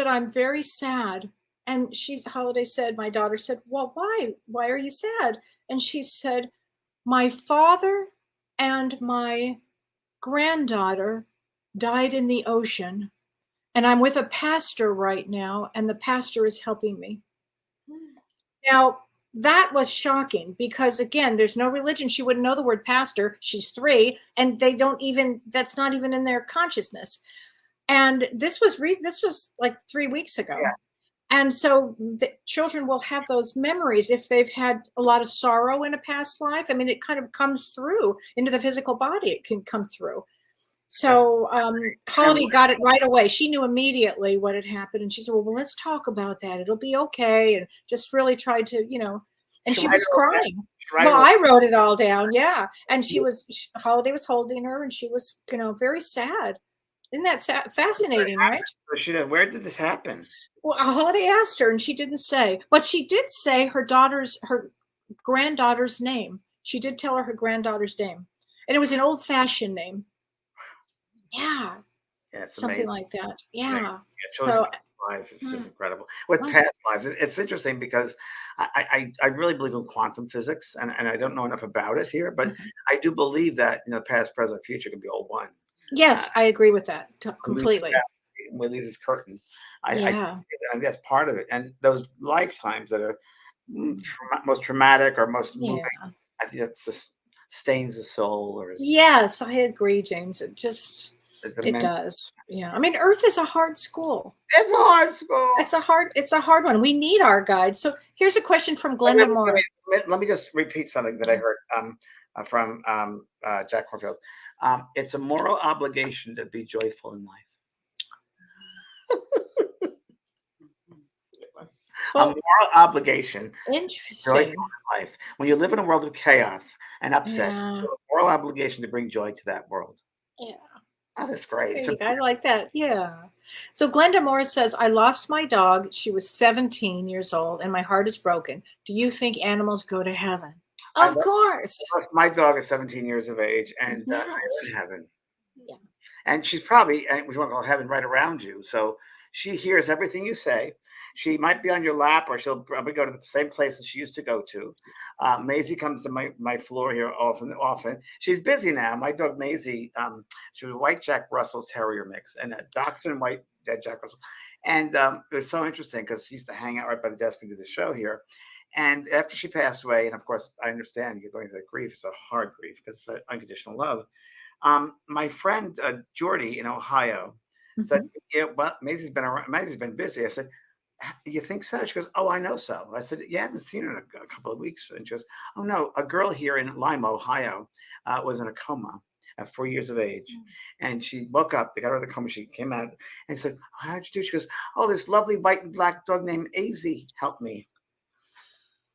I'm very sad. And Holiday said, my daughter said, well, why? Why are you sad? And she said, my father and my granddaughter died in the ocean. And I'm with a pastor right now, and the pastor is helping me. Now, that was shocking because, again, there's no religion. She wouldn't know the word pastor. She's 3, and that's not even in their consciousness. And this was like 3 weeks ago. Yeah. And so the children will have those memories if they've had a lot of sorrow in a past life. I mean, it kind of comes through into the physical body. It can come through. So Holiday got it right away. She knew immediately what had happened. And she said, well, let's talk about that. It'll be okay. And just really tried to, and she was crying. Well, I wrote it all down. Yeah. And Holiday was holding her and she was, very sad. Isn't that fascinating, right? Where did this happen? Well, Holiday asked her and she didn't say, but she did say her granddaughter's name. She did tell her granddaughter's name. And it was an old-fashioned name. Yeah. Something amazing. Like that. Yeah. Children's lives. It's just incredible. With past lives, it's interesting because I really believe in quantum physics, and I don't know enough about it here, but I do believe that past, present, future can be all one. Yes, I agree with that completely. We leave this curtain. I think that's part of it, and those lifetimes that are most traumatic or most moving. I think that's just stains the soul. Yes, I agree, James. It does. Yeah. I mean, Earth is a hard school. It's a hard school. It's a hard one. We need our guides. So here's a question from Glenda Moore. Let me just repeat something that I heard from Jack Corfield. It's a moral obligation to be joyful in life. A moral obligation. Interesting. Joy in life. When you live in a world of chaos and upset, you have a moral obligation to bring joy to that world. Yeah. Oh, that's great. I like that. Yeah. So Glenda Morris says, I lost my dog. She was 17 years old and my heart is broken. Do you think animals go to heaven? Of course. My dog is 17 years of age and in heaven. Yeah. And she's probably, and we want to call heaven, right around you. So she hears everything you say. She might be on your lap, or she'll probably go to the same places she used to go to. Maisie comes to my floor here often. She's busy now. My dog Maisie, she was a white Jack Russell Terrier mix and a Dachshund white Jack Russell. And it was so interesting because she used to hang out right by the desk and do the show here. And after she passed away, and of course, I understand you're going through that grief. It's a hard grief because it's unconditional love. My friend Jordy in Ohio said, "Yeah, well, Maisie's been around. Maisie's been busy." I said, "You think so?" She goes, "Oh, I know so." I said, "Yeah, I haven't seen her in a couple of weeks." And she goes, "Oh no, a girl here in Lima, Ohio, was in a coma at 4 years of age, and she woke up. They got her out of the coma. She came out and said, oh, how'd you do?" She goes, "Oh, this lovely white and black dog named AZ helped me."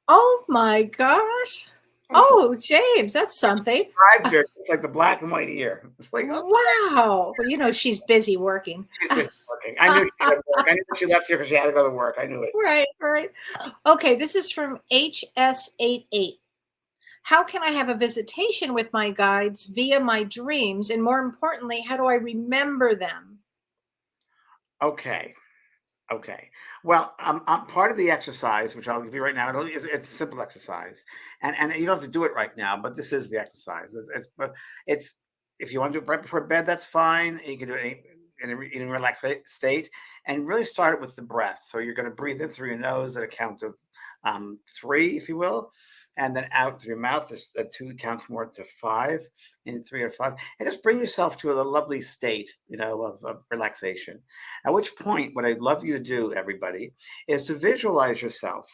Oh my gosh. Oh, James, that's something. It's like the black and white ear. It's like, wow. Well, she's busy working. She's busy working. I knew she had work. I knew she left here because she had to go to work. I knew it. Right. Okay, this is from HS88. How can I have a visitation with my guides via my dreams? And more importantly, how do I remember them? Okay. Well, part of the exercise, which I'll give you right now, it's a simple exercise, and you don't have to do it right now, but this is the exercise. It's if you want to do it right before bed, that's fine. You can do it in a relaxed state, and really start it with the breath. So you're going to breathe in through your nose at a count of 3, if you will, and then out through your mouth. There's 2 counts more to 5, in 3 or 5, and just bring yourself to a lovely state, of relaxation. At which point, what I'd love you to do, everybody, is to visualize yourself,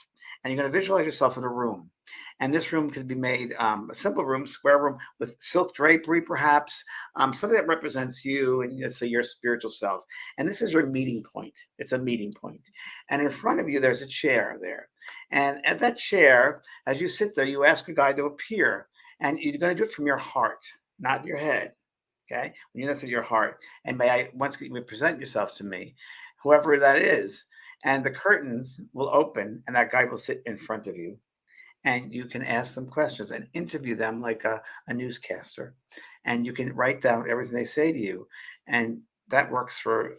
and you're going to visualize yourself in a room. And this room could be made a simple room, square room with silk drapery, perhaps, something that represents you and let's say your spiritual self. And this is your meeting point. It's a meeting point. And in front of you, there's a chair there. And at that chair, as you sit there, you ask a guide to appear. and you're going to do it from your heart, not your head. Okay, when you listen to your heart, and may I once you present yourself to me, whoever that is, and the curtains will open, and that guy will sit in front of you, and you can ask them questions and interview them like a newscaster, and you can write down everything they say to you, and that works for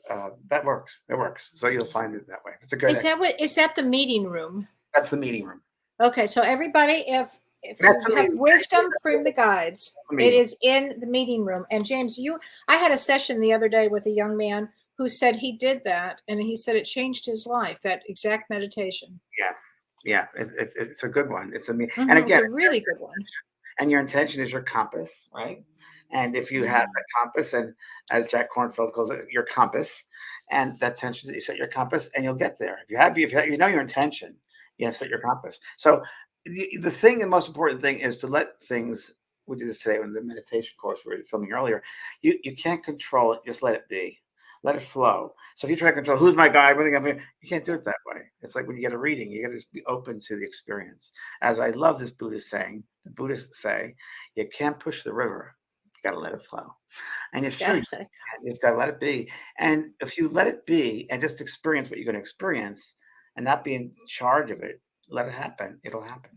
that works. It works. So you'll find it that way. It's a good. Is that the meeting room? That's the meeting room. Okay, so everybody, if That's you the have meeting. wisdom from the guides, The it meeting. is in the meeting room. And James, I had a session the other day with a young man who said he did that, and he said it changed his life. That exact meditation. Yeah, it's a good one. It's a and It's again, a really good one. and your intention is your compass, right? And if you have a compass, and as Jack Kornfield calls it, your compass, and that intention that you set your compass, and you'll get there. If you know your intention, you have to set your compass. So the thing, the most important thing is to let things. We did this today in the meditation course we were filming earlier. You can't control it; just let it be. Let it flow. So if you try to control who's my guide, you can't do it that way. It's like when you get a reading, you got to just be open to the experience. As I love this Buddhist saying, the Buddhists say, you can't push the river. You got to let it flow. And it's true. You just got to let it be. And if you let it be and just experience what you're going to experience and not be in charge of it, let it happen. It'll happen.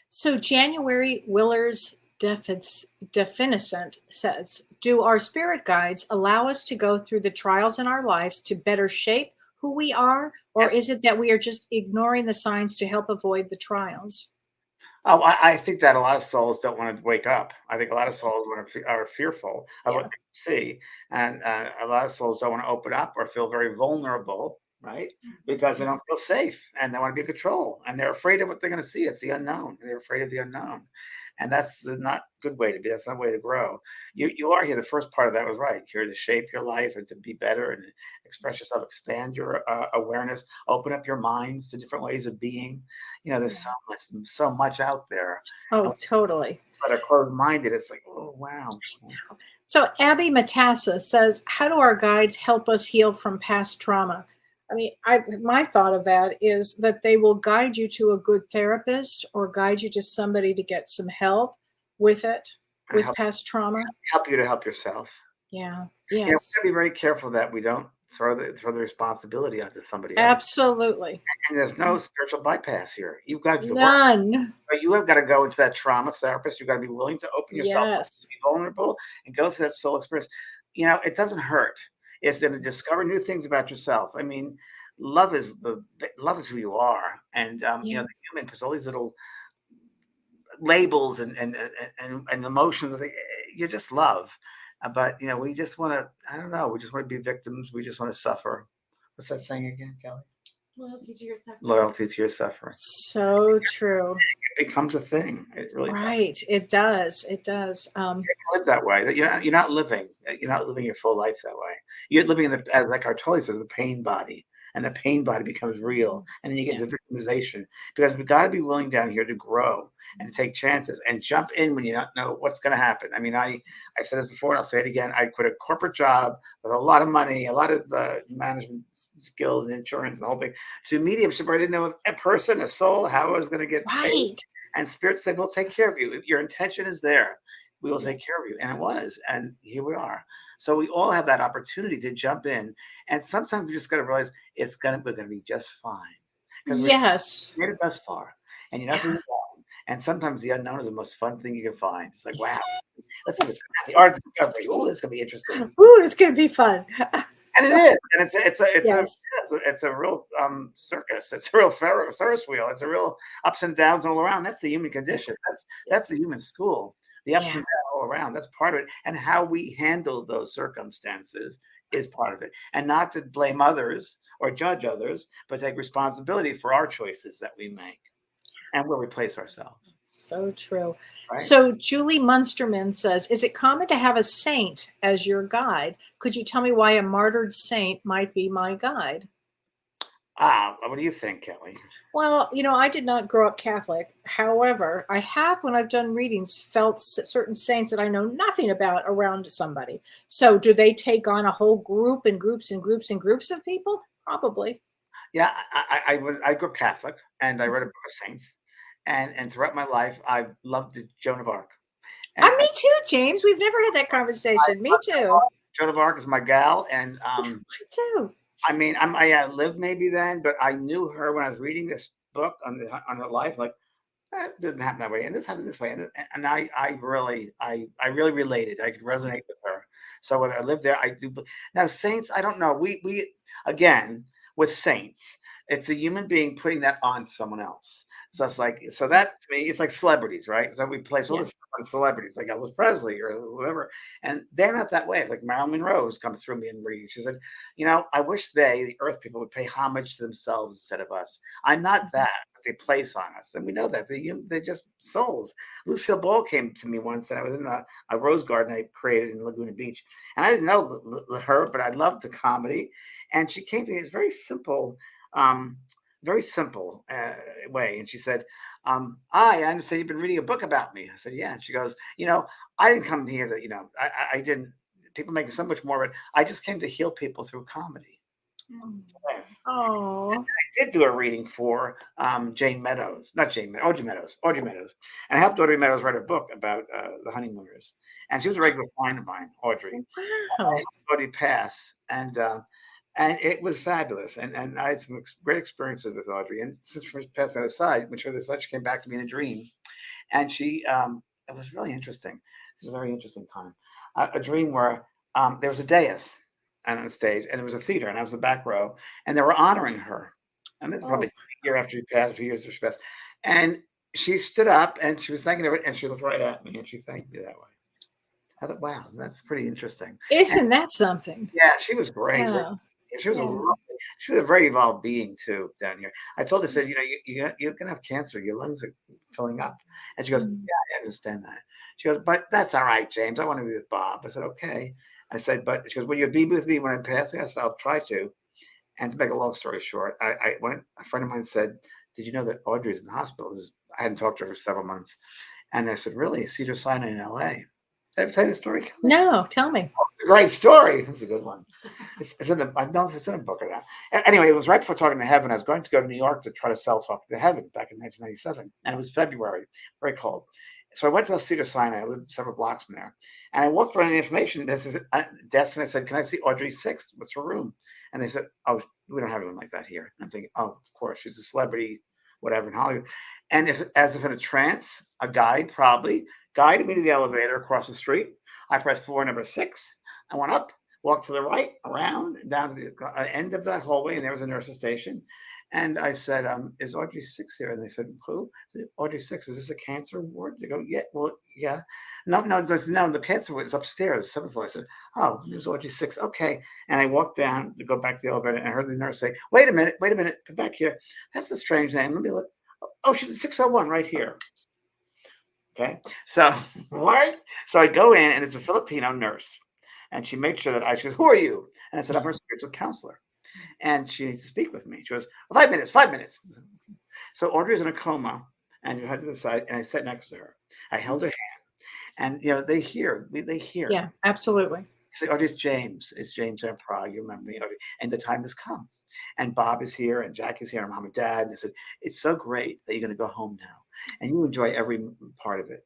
So January Willers Definicent says, do our spirit guides allow us to go through the trials in our lives to better shape who we are? Or Yes. is it that we are just ignoring the signs to help avoid the trials? Oh, I think that a lot of souls don't want to wake up. I think a lot of souls are fearful of what they see, and a lot of souls don't want to open up or feel very vulnerable, right? Because they don't feel safe and they want to be in control, and they're afraid of what they're going to see. It's the unknown. They're afraid of the unknown, and that's not a good way to be. That's not a way to grow. You are here. The first part of that was right. Here to shape your life and to be better and express yourself, expand your awareness, open up your minds to different ways of being. There's so much out there. Oh, totally. But are closed-minded. It's like, oh wow. So Abby Matassa says, how do our guides help us heal from past trauma? I mean, my thought of that is that they will guide you to a good therapist or guide you to somebody to get some help with it, with past trauma. Help you to help yourself. Yeah. We Yes. have to be very careful that we don't throw the responsibility onto somebody else. Absolutely. And there's no spiritual bypass here. You've got to None. But you have got to go into that trauma therapist. You've got to be willing to open yourself up, to be vulnerable, and go through that soul experience. It doesn't hurt. It's to discover new things about yourself. I mean, love is who you are, and the human puts all these little labels and emotions. You're just love, but we just want to. I don't know. We just want to be victims. We just want to suffer. What's that saying again, Kelly? Loyalty to your suffering. Loyalty to your suffering. So true. It becomes a thing. It really does. It does. It does. Live that way. You're not living. You're not living your full life that way. You're living in as like Artoli says, the pain body, and the pain body becomes real, and then you get the victimization. Because we've got to be willing down here to grow and to take chances and jump in when you don't know what's going to happen. I mean, I said this before, and I'll say it again. I quit a corporate job with a lot of money, a lot of management skills and insurance, and the whole thing, to mediumship where I didn't know a person, a soul, how I was going to get paid. And Spirit said, we'll take care of you. If your intention is there, we will take care of you. And it was. And here we are. So we all have that opportunity to jump in. And sometimes we just got to realize we're going to be just fine. Yes. We made it thus far. And you're not doing wrong. And sometimes the unknown is the most fun thing you can find. It's like, wow, let's see what's going to happen. The art of discovery. Oh, this is going to be interesting. Ooh, it's going to be fun. And it is. And it's a real circus. It's a real Ferris wheel. It's a real ups and downs all around. That's the human condition. That's the human school. The ups and downs all around. That's part of it. And how we handle those circumstances is part of it. And not to blame others or judge others, but take responsibility for our choices that we make. And we'll replace ourselves. So true. Right? So Julie Munsterman says, is it common to have a saint as your guide? Could you tell me why a martyred saint might be my guide? What do you think, Kelly? Well, I did not grow up Catholic. However, I have, when I've done readings, felt certain saints that I know nothing about around somebody. So do they take on a whole group and groups and groups and groups of people? Probably. Yeah, I grew up Catholic, and I read a book of saints. And throughout my life, I loved Joan of Arc. Me too, James. We've never had that conversation. Me too. Joan of Arc is my gal, and Me too. I mean, I lived maybe then, but I knew her when I was reading this book on her life. Like, that didn't happen that way, and this happened this way, and I really related. I could resonate with her. So whether I lived there, I do. Now saints, I don't know. We again with saints, it's the human being putting that on someone else. So it's like, so that to me, it's like celebrities, right? So we place all this stuff on celebrities, like Elvis Presley or whoever, and they're not that way. Like Marilyn Monroe's come through me and reading. She said, I wish the Earth people, would pay homage to themselves instead of us. I'm not that, but they place on us, and we know that they're just souls. Lucille Ball came to me once, and I was in a rose garden I created in Laguna Beach, and I didn't know her, but I loved the comedy, and she came to me. It's very simple. Very simple way. And she said, I understand you've been reading a book about me. I said, yeah. And she goes, I didn't come here to, I didn't, people make so much more, but I just came to heal people through comedy. Oh. I did do a reading for Audrey Meadows. And I helped Audrey Meadows write a book about the honeymooners. And she was a regular client of mine, Audrey. Wow. Audrey passed. And it was fabulous. And I had some great experiences with Audrey. And since she passed on the side, she came back to me in a dream. And she, it was really interesting. It was a very interesting time. A dream where there was a dais and on the stage, and there was a theater, and I was in the back row, and they were honoring her. And this is probably a year after she passed, 2 years after she passed. And she stood up, and she was thanking everybody, and she looked right at me, and she thanked me that way. I thought, wow, that's pretty interesting. Isn't that something? Yeah, she was great. Yeah. She was a very evolved being too down here. I told her, I said, you're gonna have cancer. Your lungs are filling up. And she goes, yeah, I understand that. She goes, but that's all right, James. I want to be with Bob. I said, okay. I said, but she goes, will you be with me when I'm passing? I said, I'll try to. And to make a long story short, I went. A friend of mine said, did you know that Audrey's in the hospital? I hadn't talked to her for several months. And I said, really? Cedar Sinai in LA. Did I ever tell you the story, Kellee? No, tell me. Great story. It's a good one. It's in the, I don't know if it's in a book or not. Anyway, it was right before Talking to Heaven. I was going to go to New York to try to sell Talking to Heaven back in 1997. And it was February, very cold. So I went to Cedar Sinai. I lived several blocks from there. And I walked around the information desk and I said, can I see Audrey 6th? What's her room? And they said, oh, we don't have anyone like that here. And I'm thinking, oh, of course, she's a celebrity, whatever, in Hollywood. And as if in a trance, a guide probably guided me to the elevator across the street. I pressed floor number 6. I went up, walked to the right, around, down to the end of that hallway, and there was a nurse's station. And I said, is Audrey 6 here? And they said, who? I said, Audrey 6, is this a cancer ward? They go, yeah, well, yeah. No, the cancer ward is upstairs, 7th floor. I said, oh, there's Audrey 6. Okay. And I walked down to go back to the elevator, and I heard the nurse say, wait a minute, come back here. That's a strange name. Let me look. Oh, she's a 601 right here. Okay. So, right. So I go in, and it's a Filipino nurse. And she made sure that she goes, who are you? And I said, I'm her spiritual counselor. And she needs to speak with me. She goes, 5 minutes. So Audrey's in a coma, and you head to the side, and I sat next to her. I held her hand, and they hear. Yeah, absolutely. I said, Audrey, it's James in Prague. You remember me, Audrey? And the time has come. And Bob is here, and Jack is here, and Mom and Dad. And I said, it's so great that you're going to go home now, and you enjoy every part of it.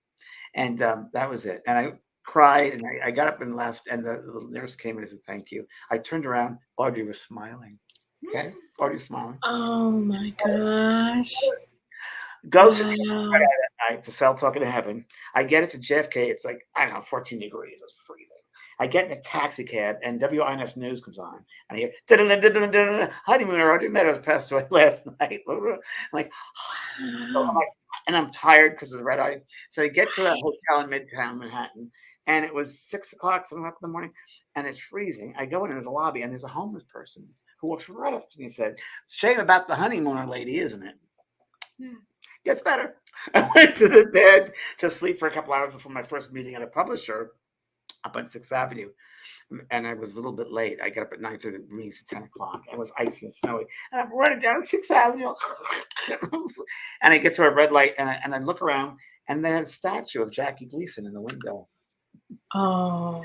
And that was it. And I cried, and I got up and left, and the nurse came in and said, thank you. I turned around. Audrey was smiling. Okay? Audrey was smiling. Oh, my gosh. Go to at night to sell Talking to Heaven. I get it to JFK. It's like, I don't know, 14 degrees. It's freezing. I get in a taxi cab, and WINS News comes on. And I hear, honeymooner Audrey Meadows passed away last night. I'm like, and I'm tired because of the red eye. So I get to a hotel in Midtown Manhattan, and it was 6 o'clock, 7 o'clock in the morning, and it's freezing. I go in, and there's a lobby, and there's a homeless person who walks right up to me and said, shame about the honeymooner lady, isn't it? Gets better. I went to the bed to sleep for a couple hours before my first meeting at a publisher up on 6th Avenue. And I was a little bit late. I got up at 9:30, it means 10 o'clock. It was icy and snowy. And I'm running down 6th Avenue. And I get to a red light, and I look around, and they had a statue of Jackie Gleason in the window. Oh.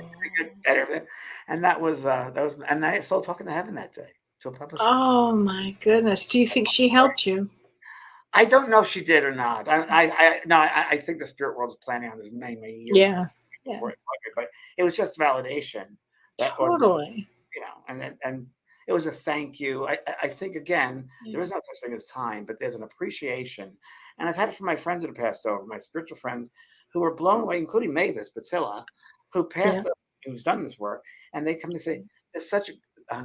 And that was, and I sold Talking to Heaven that day to a publisher. Oh, my goodness. Do you think she helped you? I don't know if she did or not. I think the spirit world is planning on this many years. Yeah. Before it, but it was just validation. Totally. And it was a thank you. I think again, there is no such thing as time, but there's an appreciation, and I've had it from my friends that have passed over, my spiritual friends who were blown away, including Mavis Patilla, who passed over, who's done this work, and they come and say, "There's such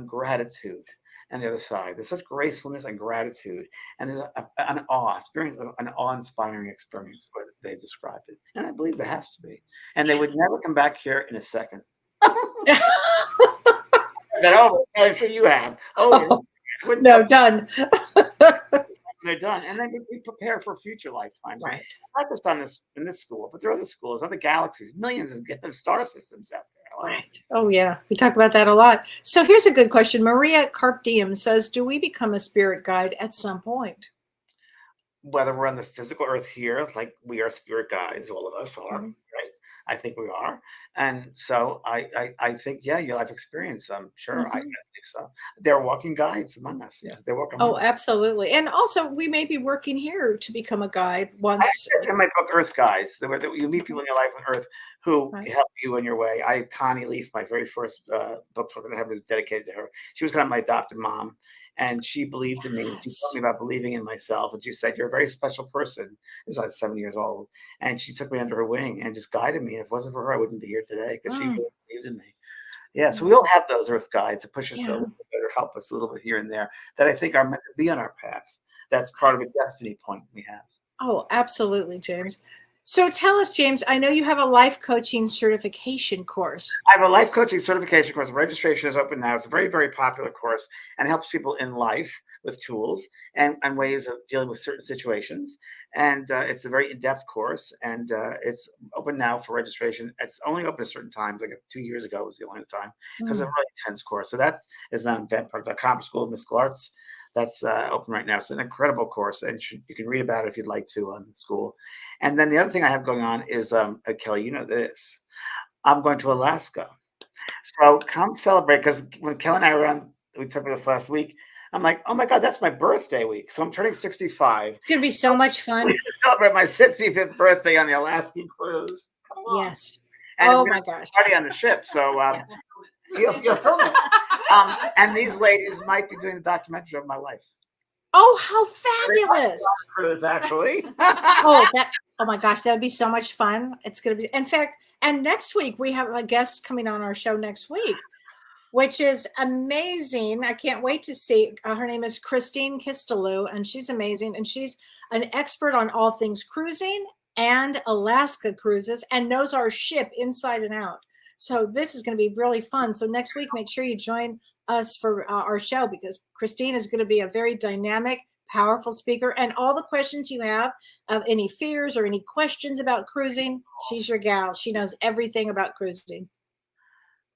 gratitude." On the other side, there's such gracefulness and gratitude, and there's an awe-inspiring experience, where they described it, and I believe there has to be, and they would never come back here in a second. That over. I'm sure you have. No, done. They're done, and then we prepare for future lifetimes. Right. Not just in this school, but there are other schools, other galaxies, millions of star systems out there. Right. Oh yeah, we talk about that a lot. So here's a good question. Maria Carp Diem says, "Do we become a spirit guide at some point?" Whether we're on the physical earth here, like we are spirit guides, all of us are, right? I think we are, and so I think your life experience. I'm sure I think so. They're walking guides among us. Yeah, they're walking. Oh, absolutely. And also, we may be working here to become a guide once. In my book, Earth Guides, you meet people in your life on Earth who help you in your way. Connie Leaf, my very first book I'm going to have is dedicated to her. She was kind of my adopted mom, and she believed in me. She taught me about believing in myself, and she said, "You're a very special person." This was I was 7 years old, and she took me under her wing and just guided me. And if it wasn't for her, I wouldn't be here today, because she really believed in me. Yeah, so we all have those Earth Guides that push us a little bit or help us a little bit here and there that I think are meant to be on our path. That's part of a destiny point we have. Oh, absolutely, James. So tell us, James, I know you have a life coaching certification course. I have a life coaching certification course. Registration is open now. It's a very, very popular course and helps people in life with tools and ways of dealing with certain situations. And it's a very in-depth course, and it's open now for registration. It's only open at certain times. Like 2 years ago was the only time, because it's a really intense course. So that is on vanpark.com, School of Mystical Arts. That's open right now. It's an incredible course, and you can read about it if you'd like to on school. And then the other thing I have going on is, Kelly, you know this. I'm going to Alaska. So come celebrate, because when Kelly and I were on, we took this last week, I'm like, oh my God, that's my birthday week. So I'm turning 65. It's going to be so much fun. We celebrate my 65th birthday on the Alaskan cruise. Yes. And oh my gosh. Party on the ship. So you'll film it. And these ladies might be doing the documentary of my life. Oh, how fabulous! Cruise, actually. Oh my gosh, that would be so much fun. It's going to be, in fact, and next week we have a guest coming on our show next week, which is amazing. I can't wait to see. Her name is Christine Kistelou, and she's amazing, and she's an expert on all things cruising and Alaska cruises, and knows our ship inside and out. So this is going to be really fun. So next week, make sure you join us for our show, because Christine is going to be a very dynamic, powerful speaker. And all the questions you have of any fears or any questions about cruising, she's your gal. She knows everything about cruising.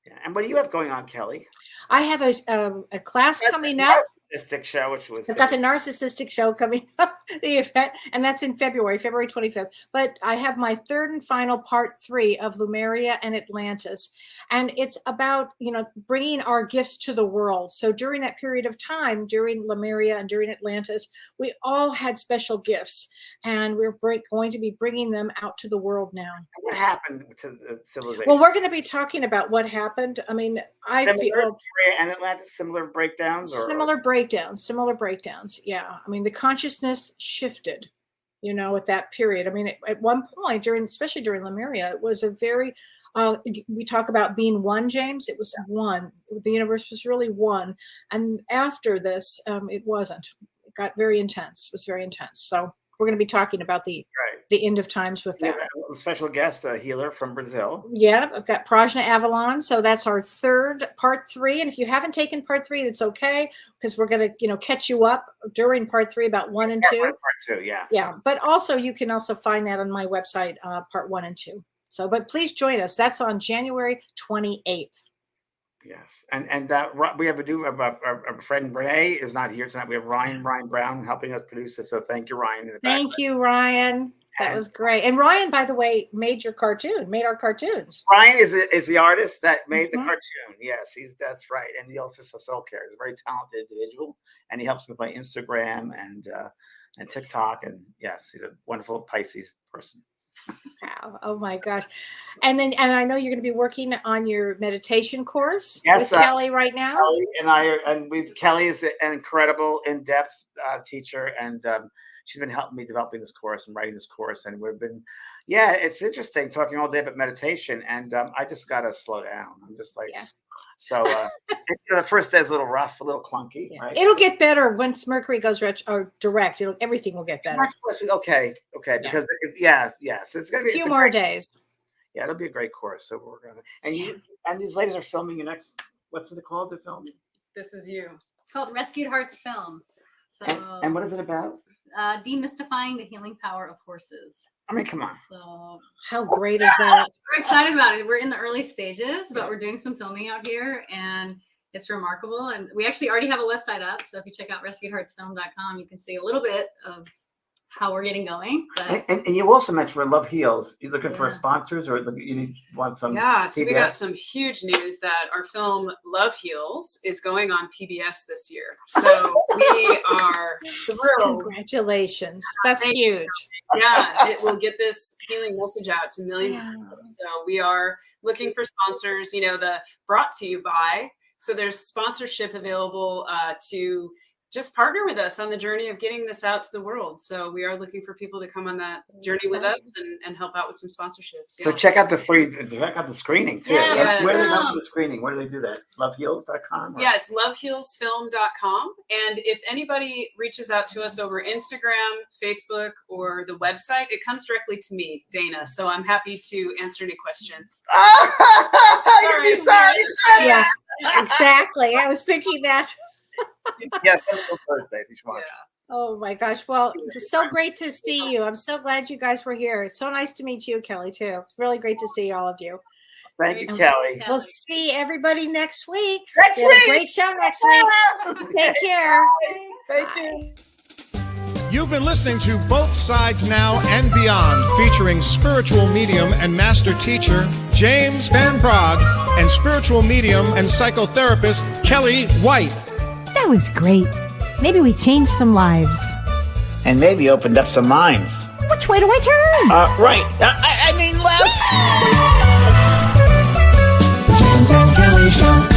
Yeah. And what do you have going on, Kelly? I have a class coming up. Narcissistic show, which was I've got the narcissistic show coming up, the event, and that's in February 25th. But I have my third and final part 3 of Lemuria and Atlantis, and it's about bringing our gifts to the world. So during that period of time, during Lemuria and during Atlantis, we all had special gifts, and we're going to be bringing them out to the world now. What happened to the civilization? Well, we're going to be talking about what happened. I mean, I feel and Atlantis, similar breakdowns. Similar breakdowns. Yeah. I mean, the consciousness shifted, at that period. I mean, at one point especially during Lemuria, it was a very, we talk about being one, James. It was one. The universe was really one. And after this, it wasn't. It got very intense. It was very intense. So we're going to be talking about the end of times with that. A special guest, a healer from Brazil. Yeah, I've got Prajna Avalon. So that's our third part 3. And if you haven't taken part 3, it's okay, because we're going to, catch you up during part 3 about 1 and 2. Part 2, yeah. Yeah, but also you can also find that on my website, part 1 and 2. So, but please join us. That's on January 28th. Yes, and we have our friend Renee is not here tonight. We have Ryan Brown helping us produce this. So thank you, Ryan. Thank you, Ryan. That was great. And Ryan, by the way, made our cartoons. Ryan is the artist that made the cartoon. Yes, that's right. And the Office of Soul Care is a very talented individual, and he helps me with my Instagram and and TikTok. And yes, he's a wonderful Pisces person. Wow. Oh my gosh. And I know you're going to be working on your meditation course Yes, with Kellee right now. Kellee Kellee is an incredible in-depth teacher, and she's been helping me developing this course and writing this course. And it's interesting talking all day about meditation. And I just got to slow down. I'm just like, so the first day is a little rough, a little clunky. Yeah. Right? It'll get better once Mercury goes direct. Everything will get better. Okay. Because so it's going to be a few more days. Yeah, it'll be a great course. So we're working on it. And these ladies are filming your next. What's it called? The film. This is you. It's called Rescued Hearts Film. So, and what is it about? Demystifying the healing power of horses. I mean, come on. So how great is that? We're excited about it. We're in the early stages, but we're doing some filming out here, and it's remarkable. And we actually already have a website up. So if you check out rescuedheartsfilm.com, you can see a little bit of how we're getting going. But and you also mentioned for Love Heals, you looking for sponsors, or you want some? Yeah, so we got some huge news that our film Love Heals is going on PBS this year. So we are thrilled. Congratulations. That's huge. Yeah, it will get this healing message out to millions of people. So we are looking for sponsors, the brought to you by. So there's sponsorship available to just partner with us on the journey of getting this out to the world. So we are looking for people to come on that journey with us and help out with some sponsorships. So check out the screening too. Yeah, Where do they go for the screening? Where do they do that? Loveheals.com? Yeah, it's lovehealsfilm.com. And if anybody reaches out to us over Instagram, Facebook, or the website, it comes directly to me, Dana. So I'm happy to answer any questions. You'd be sorry. Yeah, exactly. I was thinking that. Yeah, that's till Thursdays. You should watch. Oh my gosh. Well, it's so great to see you. I'm so glad you guys were here. It's so nice to meet you, Kellee, too. It's really great to see all of you. Thank you, Kellee. We'll see everybody next week. Next week. A great show next week. Take care. Thank you. You've been listening to Both Sides Now and Beyond, featuring spiritual medium and master teacher James Van Praagh and spiritual medium and psychotherapist Kellee White. That was great. Maybe we changed some lives. And maybe opened up some minds. Which way do I turn? Right. I mean left. The James and Kellee Show.